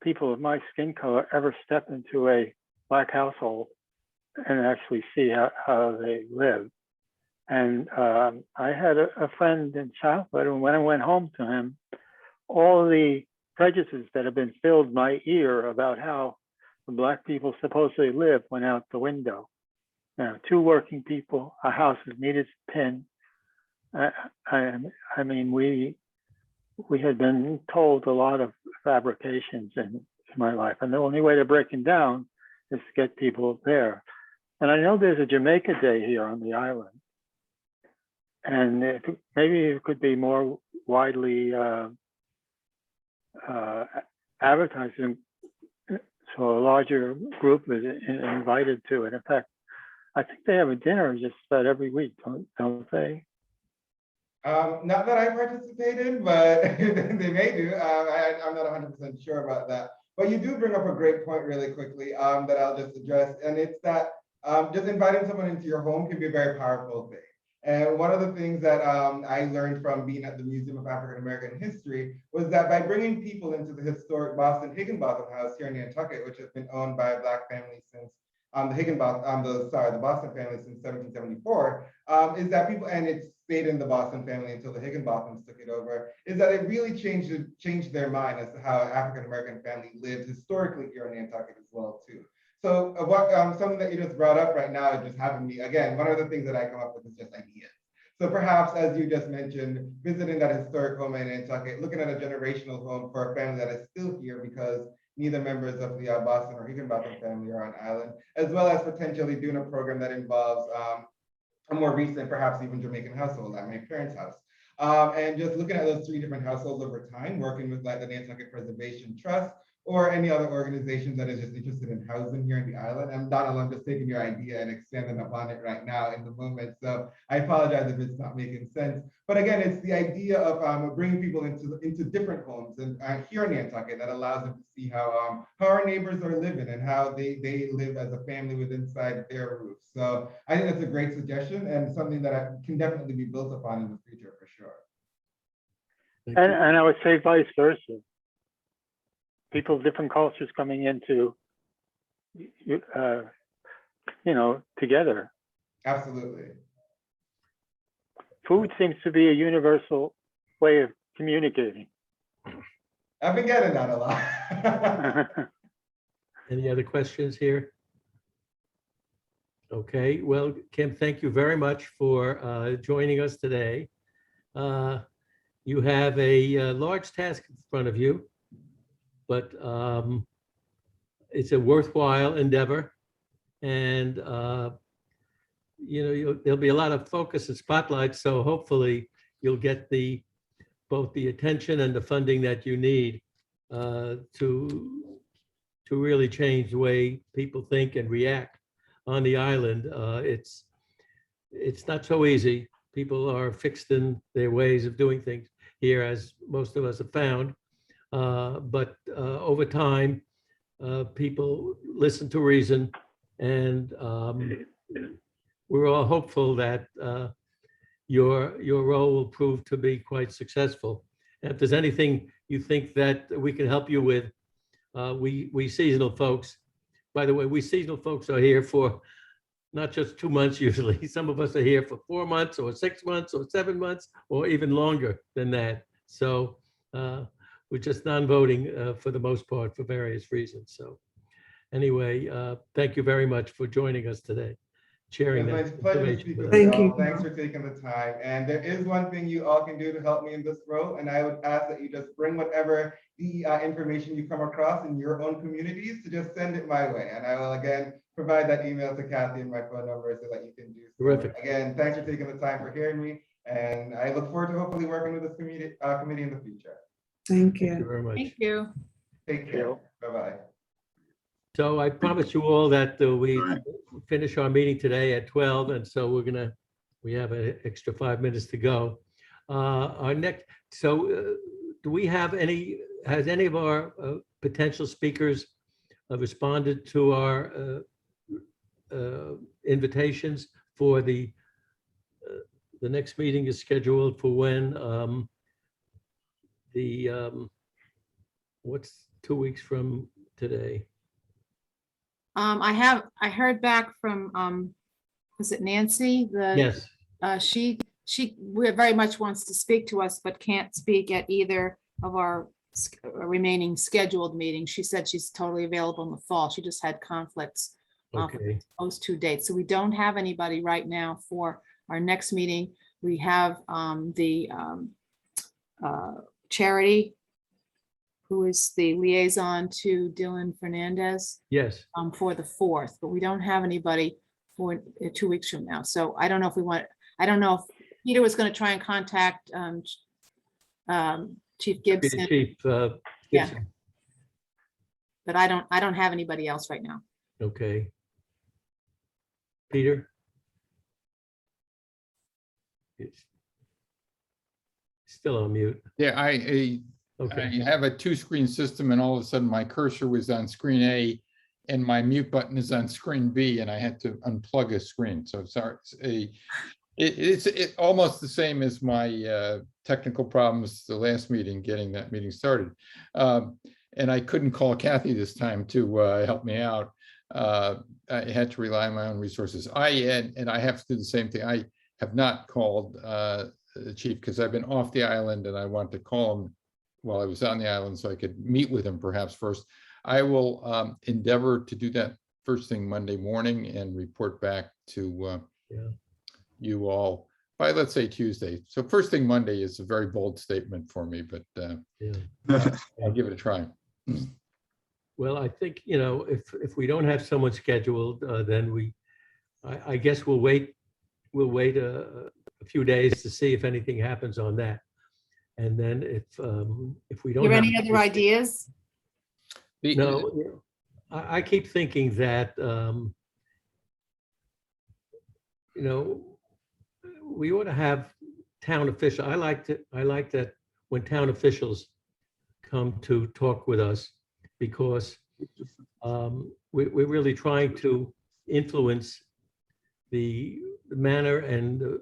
people of my skin color ever step into a Black household and actually see how they live. And I had a friend in Southwood, and when I went home to him, all the prejudices that have been filled my ear about how the Black people supposedly live went out the window. Now, 2 working people, a house is neat as a pin. I mean, we had been told a lot of fabrications in my life, and the only way to break them down is to get people there. And I know there's a Jamaica Day here on the island, and maybe it could be more widely advertised, so a larger group is invited to it. In fact, I think they have a dinner just about every week, don't they? Not that I participate in, but they may do. I'm not 100% sure about that. But you do bring up a great point really quickly that I'll just address. And it's that just inviting someone into your home can be a very powerful thing. And one of the things that I learned from being at the Museum of African American History was that by bringing people into the historic Boston Higginbotham House here in Nantucket, which has been owned by a Black family since the Boston family since 1774, is that people, and it's stayed in the Boston family until the Higginbothams took it over, is that it really changed their mind as to how African American family lived historically here in Nantucket as well too. So something that you just brought up right now is just having me, again, one of the things that I come up with is just ideas. So perhaps, as you just mentioned, visiting that historic home in Nantucket, looking at a generational home for a family that is still here because neither members of the Boston or Higginbotham family are on island, as well as potentially doing a program that involves a more recent, perhaps even Jamaican household at my parents' house. And just looking at those 3 different households over time, working with like the Nantucket Preservation Trust or any other organization that is just interested in housing here in the island. And Donald, I'm just taking your idea and expanding upon it right now in the moment. So I apologize if it's not making sense. But again, it's the idea of bringing people into different homes and here in Nantucket that allows them to see how our neighbors are living and how they live as a family within inside their roof. So I think that's a great suggestion and something that can definitely be built upon in the future for sure. And I would say vice versa. People of different cultures coming into, together. Absolutely. Food seems to be a universal way of communicating. I've been getting that a lot. Any other questions here? Okay, well, Kim, thank you very much for joining us today. You have a large task in front of you, but it's a worthwhile endeavor. And, there'll be a lot of focus and spotlight, so hopefully you'll get both the attention and the funding that you need to really change the way people think and react on the island. It's not so easy. People are fixed in their ways of doing things here, as most of us have found. But over time, people listen to reason, and we're all hopeful that your role will prove to be quite successful. And if there's anything you think that we can help you with, we seasonal folks, by the way, we seasonal folks are here for not just 2 months usually. Some of us are here for 4 months or 6 months or 7 months or even longer than that. So we're just non-voting for the most part for various reasons. So anyway, thank you very much for joining us today. sharing It's that my pleasure to information speak with with us. you Thank you. all. Thanks for taking the time. And there is one thing you all can do to help me in this role, and I would ask that you just bring whatever the information you come across in your own communities to just send it my way. And I will again provide that email to Kathy and my phone number so that you can do so. Terrific. Again, thanks for taking the time for hearing me. And I look forward to hopefully working with this committee in the future. Thank Thank you you. very much. Thank you. Take care. Bye-bye. So I promise you all that we All right. finish our meeting today at 12, and so we have an extra 5 minutes to go. Our next, do we have has any of our potential speakers responded to our invitations for the next meeting is scheduled for when? What's 2 weeks from today? I heard back from, was it Nancy? Yes, She very much wants to speak to us, but can't speak at either of our remaining scheduled meetings. She said she's totally available in the fall. She just had conflicts for okay. those 2 dates. So we don't have anybody right now for our next meeting. We have the Charity, who is the liaison to Dylan Fernandez, Yes, for the 4th, but we don't have anybody for 2 weeks from now. So I don't know if we want, I don't know if Peter was going to try and contact Chief Deputy Gibson, Chief Yeah. Gibson. but I don't have anybody else right now. Okay. Peter? It's still on mute. Yeah, I Okay, have a 2-screen system, and all of a sudden my cursor was on screen A and my mute button is on screen B, and I had to unplug a screen. So sorry. It's almost the same as my technical problems the last meeting, getting that meeting started. And I couldn't call Kathy this time to help me out. I had to rely on my own resources. I have to do the same thing. I have not called the chief because I've been off the island, and I want to call him while I was on the island so I could meet with him perhaps first. I will endeavor to do that first thing Monday morning and report back to Yeah. you all by, let's say, Tuesday. So first thing Monday is a very bold statement for me, but yeah. I'll give it a try. Well, I think, if we don't have someone scheduled, then I guess we'll wait a few days to see if anything happens on that. And then if we don't. You have have- any other ideas? No, I keep thinking that, we ought to have town official. I like that when town officials come to talk with us, because we're really trying to influence the manner and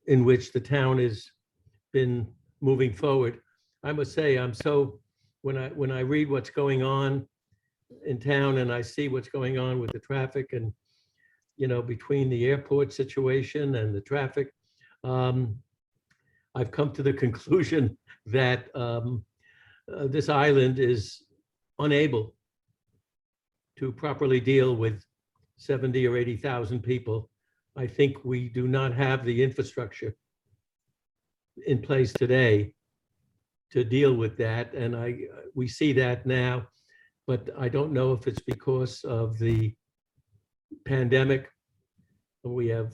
in which the town has been moving forward. I must say, when I read what's going on in town and I see what's going on with the traffic and, between the airport situation and the traffic, I've come to the conclusion that this island is unable to properly deal with 70 or 80,000 people. I think we do not have the infrastructure in place today to deal with that, and we see that now, but I don't know if it's because of the pandemic. We have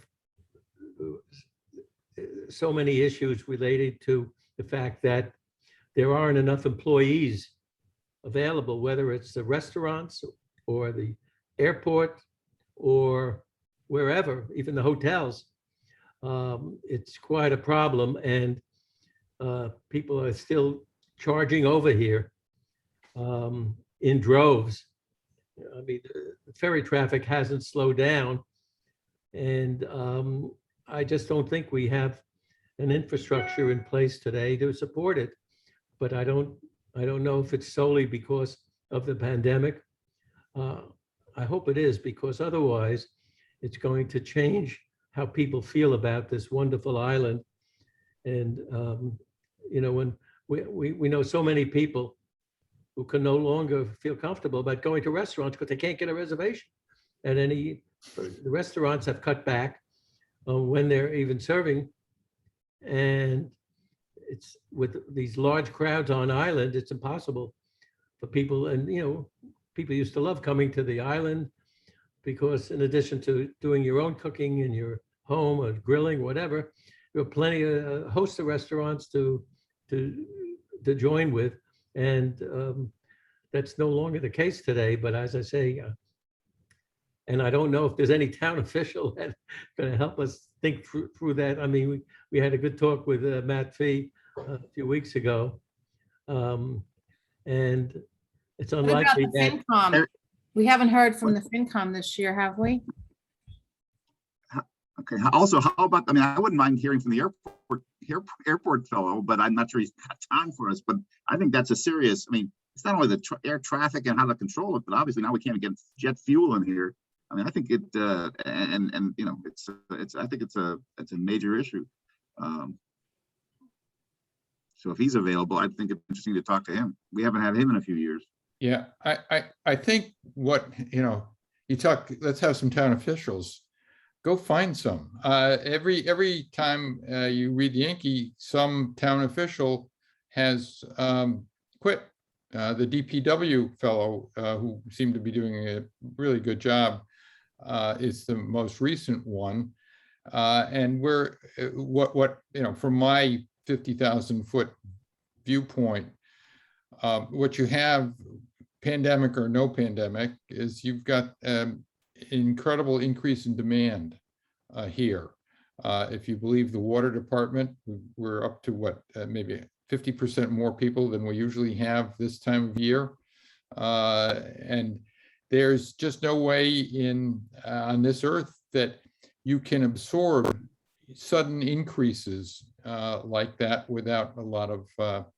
so many issues related to the fact that there aren't enough employees available, whether it's the restaurants or the airport or wherever, even the hotels. It's quite a problem, and people are still charging over here in droves. I mean, the ferry traffic hasn't slowed down, and I just don't think we have an infrastructure in place today to support it. But I don't know if it's solely because of the pandemic. I hope it is, because otherwise it's going to change how people feel about this wonderful island. And when we know so many people who can no longer feel comfortable about going to restaurants because they can't get a reservation at any the restaurants have cut back when they're even serving. And it's with these large crowds on island, it's impossible for people. And, people used to love coming to the island because in addition to doing your own cooking in your home or grilling, whatever, there were plenty of hosts of restaurants to join with. And that's no longer the case today. But as I say, and I don't know if there's any town official that's going to help us think through that. I mean, we had a good talk with Matt Fee a few weeks ago. And it's What about unlikely the that. FinCom? We haven't heard from the FinCom this year, have we? Okay, also, how about, I mean, I wouldn't mind hearing from the airport fellow, but I'm not sure he's got time for us, but I think that's a serious, I mean, it's not only the air traffic and how to control it, but obviously now we can't get jet fuel in here. I mean, I think it, I think it's a major issue. So if he's available, I think it's interesting to talk to him. We haven't had him in a few years. Yeah, I think what, you talk, let's have some town officials, go find some. Every time you read the Yankee, some town official has quit. The DPW fellow, who seemed to be doing a really good job, is the most recent one. And we're, from my 50,000-foot viewpoint, what you have, pandemic or no pandemic, is you've got incredible increase in demand here. If you believe the water department, we're up to what, maybe 50% more people than we usually have this time of year. And there's just no way on this earth that you can absorb sudden increases like that without a lot of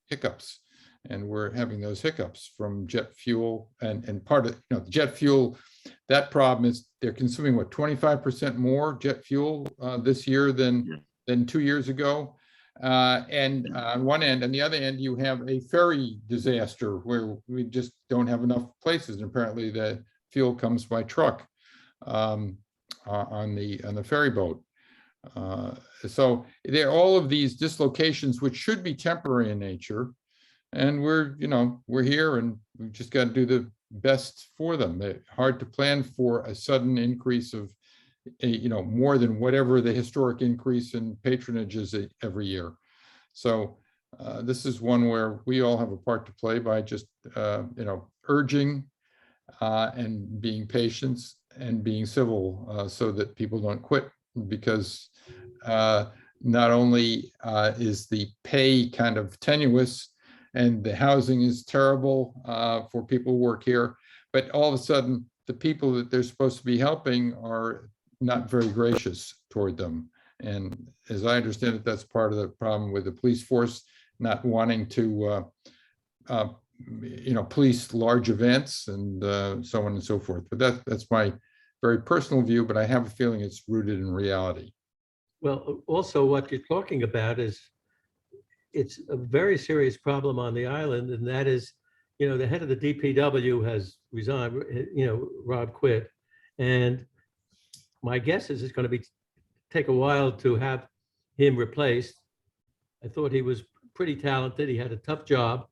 hiccups. And we're having those hiccups from jet fuel, and part of the jet fuel. That problem is they're consuming what, 25% more jet fuel this year than 2 years ago. And on one end, and the other end, you have a ferry disaster where we just don't have enough places. And apparently, the fuel comes by truck on the ferry boat. So there are all of these dislocations which should be temporary in nature. And we're here, and we've just got to do the best for them. They're hard to plan for a sudden increase of, more than whatever the historic increase in patronage is every year. So this is one where we all have a part to play by just, urging and being patient and being civil so that people don't quit, because not only is the pay kind of tenuous, and the housing is terrible for people who work here, but all of a sudden, the people that they're supposed to be helping are not very gracious toward them. And as I understand it, that's part of the problem with the police force not wanting to, police large events and so on and so forth. But that's my very personal view, but I have a feeling it's rooted in reality. Well, also what you're talking about is, it's a very serious problem on the island, and that is, the head of the DPW has resigned, Rob quit. And my guess is it's going to take a while to have him replaced. I thought he was pretty talented. He had a tough job.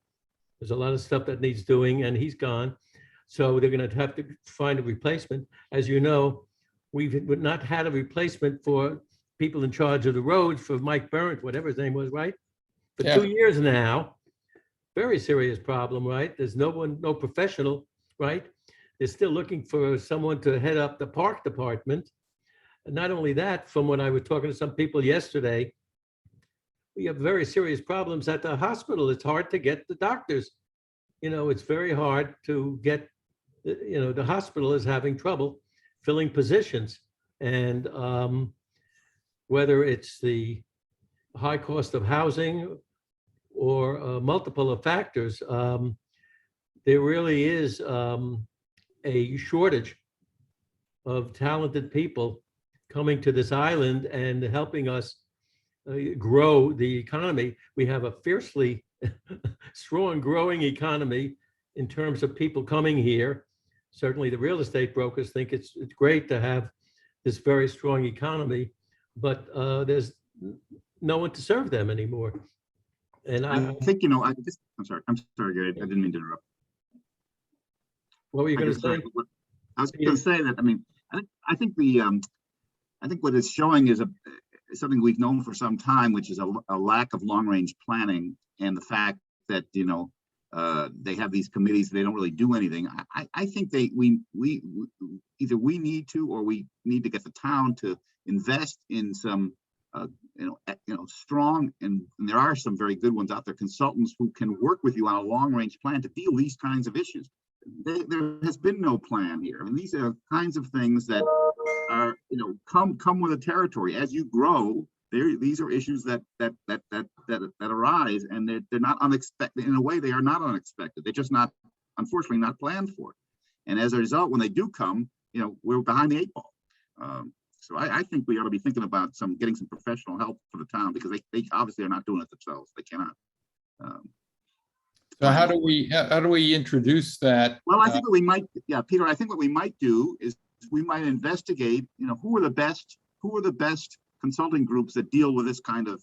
There's a lot of stuff that needs doing, and he's gone. So they're going to have to find a replacement. As you know, we've not had a replacement for people in charge of the roads for Mike Burnt, whatever his name was, right? For 2 years now. Very serious problem, right? There's no professional, right? They're still looking for someone to head up the park department. And not only that, from when I was talking to some people yesterday, we have very serious problems at the hospital. It's hard to get the doctors. It's very hard to get, the hospital is having trouble filling positions. And whether it's the high cost of housing or multiple of factors, there really is a shortage of talented people coming to this island and helping us grow the economy. We have a fiercely strong growing economy in terms of people coming here. Certainly the real estate brokers think it's great to have this very strong economy, but there's no one to serve them anymore. And I think, I'm sorry, Gary, I didn't mean to interrupt. what were you going to say? I was going to say that, I think what it's showing is something we've known for some time, which is a lack of long-range planning, and the fact that, they have these committees, they don't really do anything. I think we either we need to, or we need to get the town to invest in some, strong, and there are some very good ones out there, consultants who can work with you on a long-range plan to deal these kinds of issues. There has been no plan here. These are kinds of things that are, come with the territory. As you grow, these are issues that arise, and they're not unexpected. In a way, they are not unexpected. They're just not, unfortunately, not planned for. And as a result, when they do come, we're behind the 8 ball. So I think we ought to be thinking about getting some professional help for the town, because they obviously are not doing it themselves. They cannot. So how do we introduce that? Well, I think what we might, Peter, I think what we might do is we might investigate, who are the best consulting groups that deal with this kind of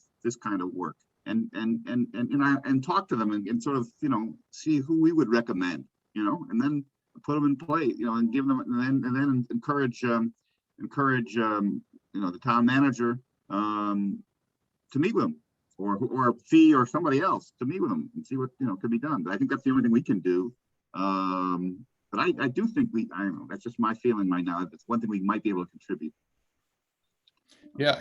work, and talk to them and sort of, see who we would recommend, and then put them in play, and give them, and then encourage the town manager to meet with them, or Fee or somebody else to meet with them and see what could be done. But I think that's the only thing we can do. But I do think I don't know, that's just my feeling right now. That's one thing we might be able to contribute. Yeah,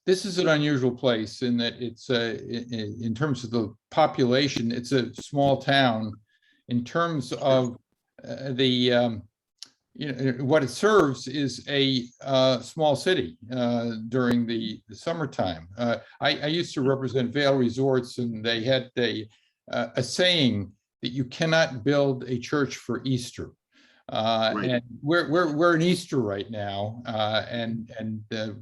this is an unusual place in that it's in terms of the population, it's a small town. In terms of what it serves is a small city during the summertime. I used to represent Vail Resorts, and they had a saying that you cannot build a church for Easter. Right. And we're in Easter right now, and there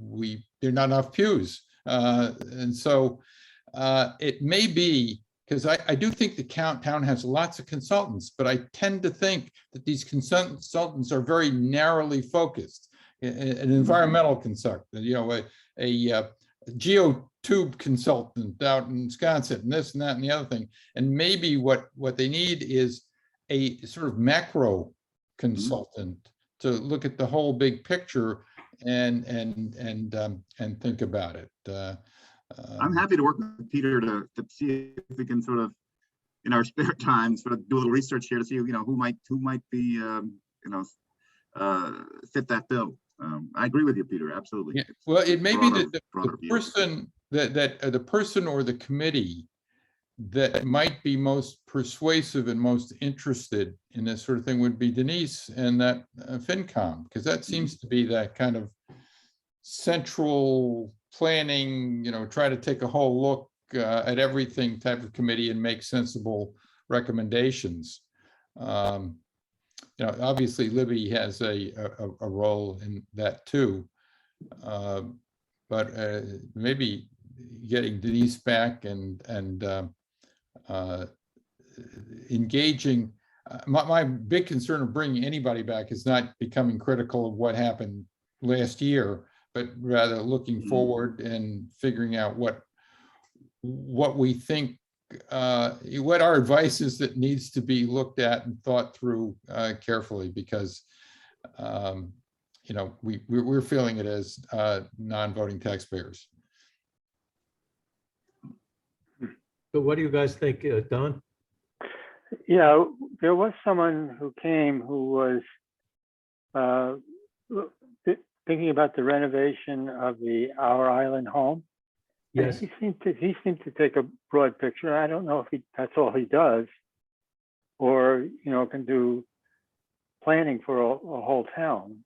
are not enough pews, and so it may be, because I do think the town has lots of consultants, but I tend to think that these consultants are very narrowly focused. An environmental consultant, a geotube consultant out in Wisconsin, and this and that and the other thing, and maybe what they need is a sort of macro consultant to look at the whole big picture and think about it. I'm happy to work with Peter to see if we can sort of, in our spare time, sort of do a little research here to see who might be fit that bill. I agree with you, Peter. Absolutely. Yeah. Well, it may be that the view. person the person or the committee that might be most persuasive and most interested in this sort of thing would be Denise and that FinCom, because that seems to be that kind of central planning, try to take a whole look at everything type of committee and make sensible recommendations. Obviously Libby has a role in that too, but maybe getting Denise back and engaging. My big concern of bringing anybody back is not becoming critical of what happened last year, but rather looking forward and figuring out what we think, what our advice is that needs to be looked at and thought through carefully, because we're feeling it as non-voting taxpayers. So what do you guys think, Don? Yeah, there was someone who came who was thinking about the renovation of our island home. Yes. He seemed to take a broad picture. I don't know if that's all he does, or can do planning for a whole town.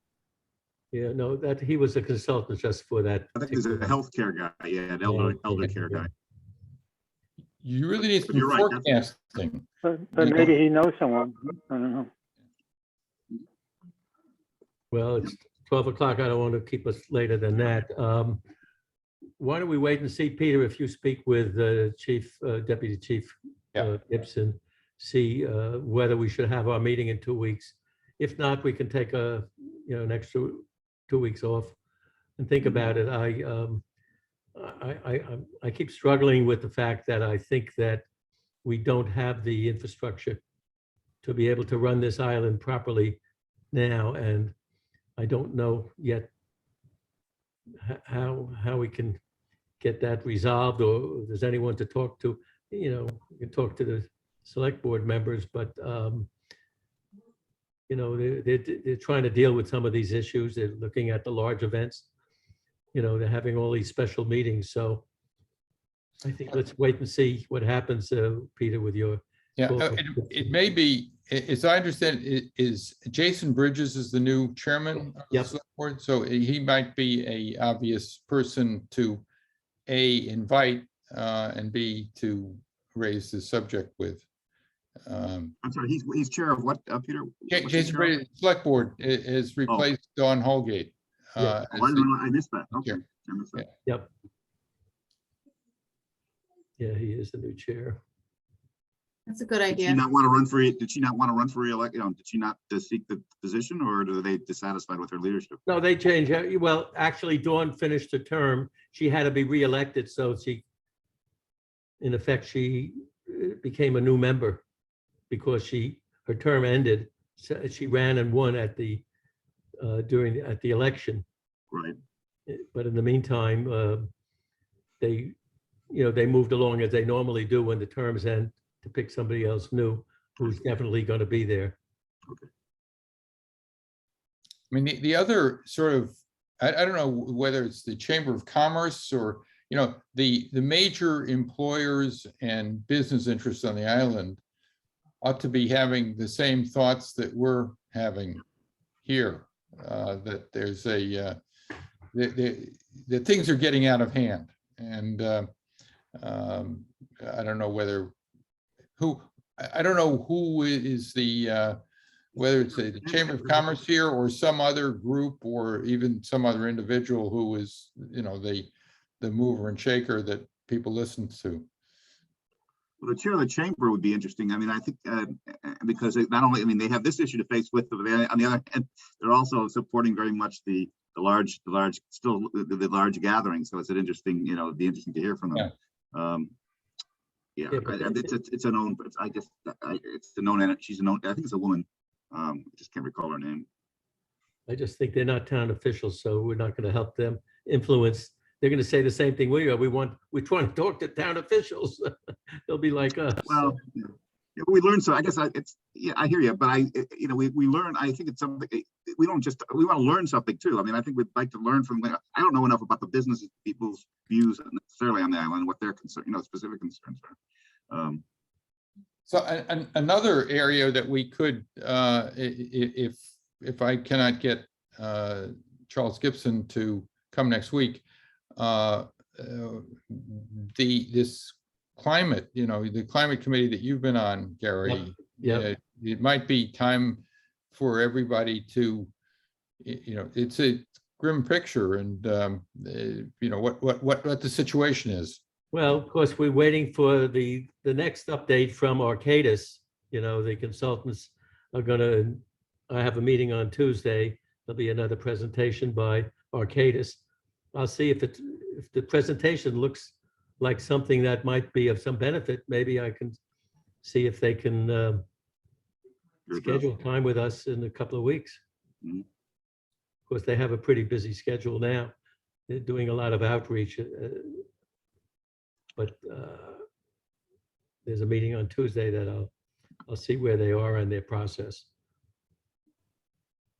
Yeah, no, that he was a consultant just for that. I think he's a healthcare guy. Yeah, an elder care guy. You really need some You're right, forecasting. But maybe he knows someone. I don't know. Well, it's 12 o'clock. I don't want to keep us later than that. Why don't we wait and see, Peter, if you speak with Deputy Chief Gibson, see whether we should have our meeting in 2 weeks. If not, we can take an extra 2 weeks off and think about it. I keep struggling with the fact that I think that we don't have the infrastructure to be able to run this island properly now, and I don't know yet how we can get that resolved, or if there's anyone to talk to. You can talk to the select board members, but they're trying to deal with some of these issues. They're looking at the large events. They're having all these special meetings. So I think let's wait and see what happens, Peter, with your. Yeah, call. it may be, as I understand, is Jason Bridges is the new chairman of the Yep. select board, so he might be a obvious person to A, invite, and B, to raise the subject with. I'm sorry, he's chair of what, Peter? What's he Jason chair of? Bridges, select board has replaced Dawn Holgate. Yeah. as Oh, I the- don't know, I missed that. Okay. Yeah. I missed that. Yep. Yeah, he is the new chair. That's a good Did she idea. not want to run for, did she not want to run for reelection? Did she not seek the position, or are they dissatisfied with her leadership? No, they changed. Well, actually, Dawn finished her term. She had to be reelected, so in effect, she became a new member because her term ended. So she ran and won at the election. Right. But in the meantime, they moved along as they normally do when the terms end, to pick somebody else new who's definitely going to be there. I mean, the other sort of, I don't know whether it's the Chamber of Commerce or, the major employers and business interests on the island ought to be having the same thoughts that we're having here, that there's that things are getting out of hand. And I don't know I don't know who is whether it's the Chamber of Commerce here or some other group or even some other individual who is, the mover and shaker that people listen to. Well, the chair of the chamber would be interesting. I mean, I think because not only, they have this issue to face with, but on the other hand, they're also supporting very much the large gathering. So it's an interesting, it'd be interesting to hear from them. Yeah, but It's a known, but I guess it's a known, and she's a known, I think it's a woman. I just can't recall her name. I just think they're not town officials, so we're not going to help them influence. They're going to say the same thing we are. We're trying to talk to town officials. They'll be like us. Well, yeah, we learn. So I guess I hear you, but we learn. I think it's something we want to learn something too. I think we'd like to learn from. I don't know enough about the business people's views necessarily on the island, what their concern, specific concerns are. So another area that we could, if I cannot get Charles Gibson to come next week, this climate, the climate committee that you've been on, Gary. Yep. It might be time for everybody to, it's a grim picture, and what the situation is. Well, of course, we're waiting for the next update from Arcadis. The consultants are I have a meeting on Tuesday. There'll be another presentation by Arcadis. I'll see if the presentation looks like something that might be of some benefit. Maybe I can see if they can schedule time with us in a couple of weeks. Mhm. Of course, they have a pretty busy schedule now. They're doing a lot of outreach. But there's a meeting on Tuesday that I'll see where they are in their process.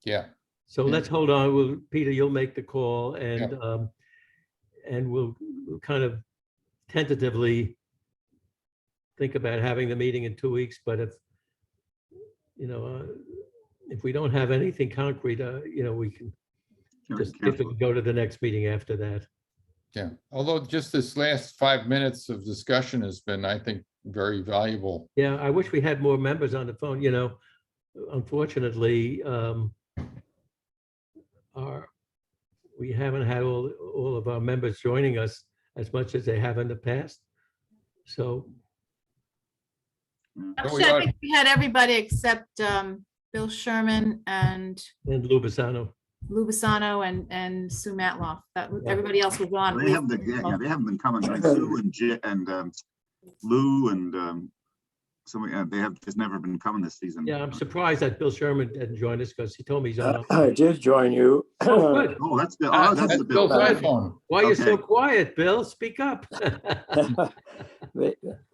Yeah. So Yeah. let's hold on. Peter, you'll make the call, and we'll kind of tentatively think about having the meeting in 2 weeks. But if we don't have anything concrete, we can just go to the next meeting after that. Yeah, although just this last 5 minutes of discussion has been, I think, very valuable. Yeah, I wish we had more members on the phone. Unfortunately, we haven't had all of our members joining us as much as they have in the past. So Actually, I think we had everybody except Bill Sherman and Lou Bassano. Lou Bassano and Sue Matloff. That everybody else was on. They haven't, they haven't been coming. I mean, Sue and Lou and somebody, they have just never been coming this season. Yeah, I'm surprised that Bill Sherman didn't join us because he told me he's on. I did join you. Oh, good. Oh, that's Bill. Oh, that's the Bill. Bill's iPhone. Why are you so Okay. quiet, Bill? Speak up.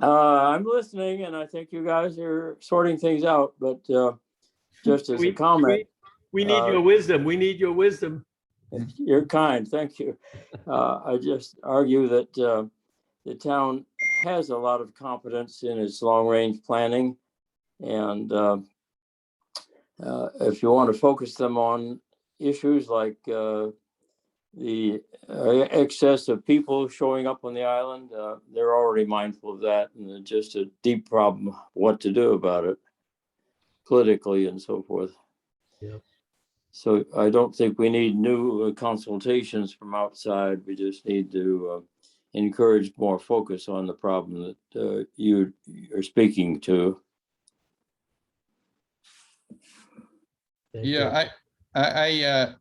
I'm listening, and I think you guys are sorting things out, but just as a comment, We need your wisdom. We need your wisdom. you're kind, thank you. I just argue that the town has a lot of competence in its long-range planning. And if you want to focus them on issues like the excess of people showing up on the island, they're already mindful of that, and it's just a deep problem what to do about it politically and so forth. Yep. So I don't think we need new consultations from outside. We just need to encourage more focus on the problem that you are speaking to. Thank you. Yeah,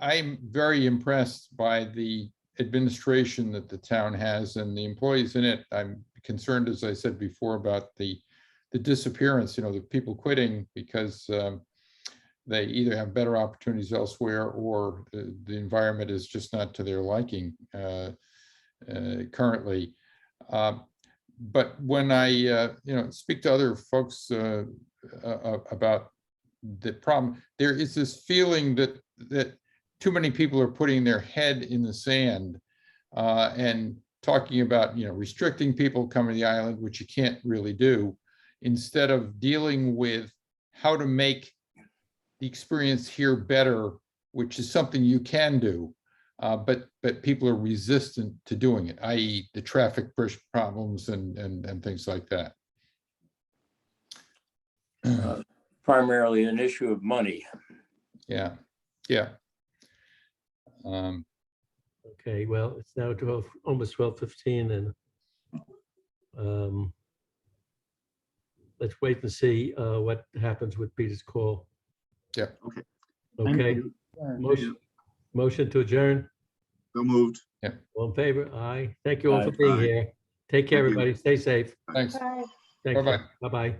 I'm very impressed by the administration that the town has and the employees in it. I'm concerned, as I said before, about the disappearance, the people quitting because they either have better opportunities elsewhere or the environment is just not to their liking currently. But when I speak to other folks about the problem, there is this feeling that too many people are putting their head in the sand and talking about restricting people coming to the island, which you can't really do, instead of dealing with how to make the experience here better, which is something you can do, but people are resistant to doing it, i.e. the traffic problems and things like that. Primarily an issue of money. Yeah. Okay, well, it's now almost 12:15, and let's wait and see what happens with Peter's call. Yeah. Okay. Okay, motion to adjourn. So moved. All in favor? Aye. Thank you all for Aye. being Aye. here. Take care, Thank you. everybody. Stay safe. Thanks. Thanks. Bye-bye. Bye-bye.